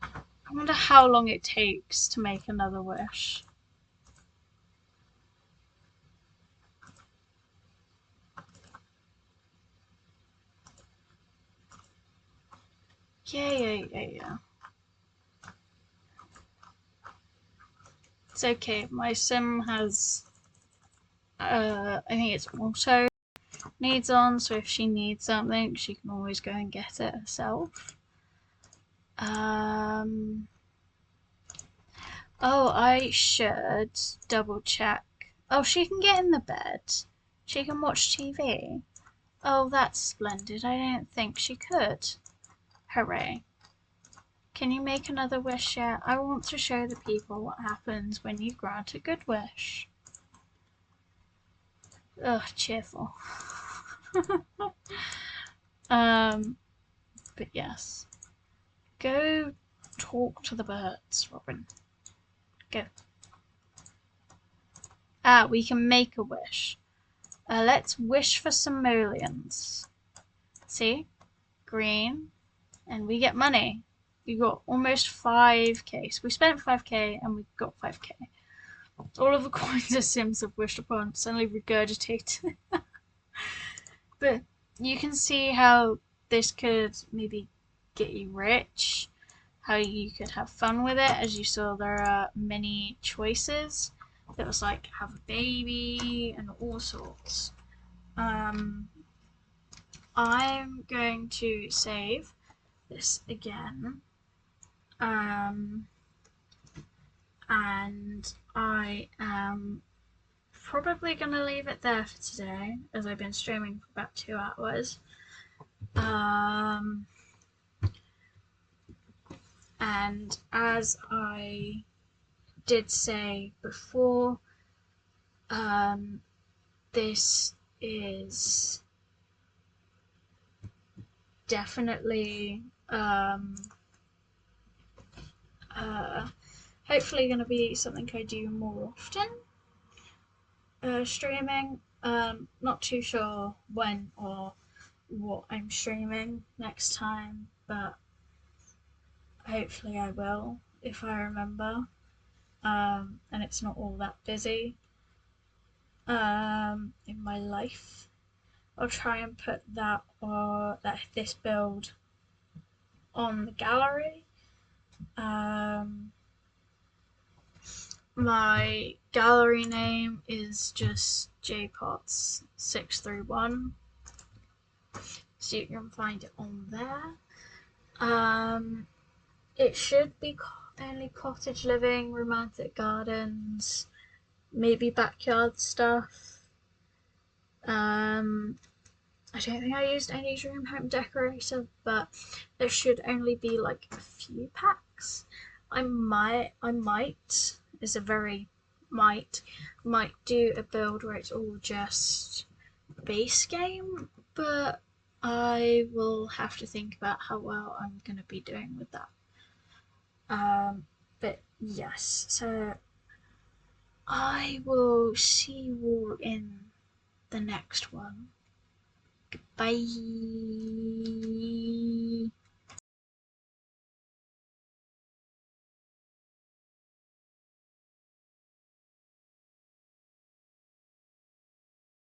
I wonder how long it takes to make another wish. Yeah. It's okay. My sim has, I think it's auto needs on, so if she needs something, she can always go and get it herself. Oh, I should double check. Oh, she can get in the bed. She can watch TV. Oh, that's splendid. I didn't think she could. Hooray. Can you make another wish yet? I want to show the people what happens when you grant a good wish. Ugh, cheerful. But yes. Go talk to the birds, Robin. Go. Ah, we can make a wish. Let's wish for simoleons. See? Green. And we get money. We got almost 5k. So we spent 5k and we got 5k. All of the coins the Sims have wished upon suddenly regurgitated. But you can see how this could maybe get you rich, how you could have fun with it. As you saw, there are many choices. That was like have a baby and all sorts. I'm going to save this again. And I am probably going to leave it there for today, as I've been streaming for about 2 hours. And as I did say before, this is definitely hopefully going to be something I do more often. Streaming. Not too sure when or what I'm streaming next time, but hopefully I will if I remember. And it's not all that busy in my life. I'll try and put that or this build on the gallery. My gallery name is just jpots631, so you can find it on there. It should be only cottage living, romantic gardens, maybe backyard stuff. I don't think I used any dream home decorator, but there should only be like a few packs. I might, is a very might do a build where it's all just base game, but I will have to think about how well I'm gonna be doing with that. But yes, so I will see you all in the next one. Bye.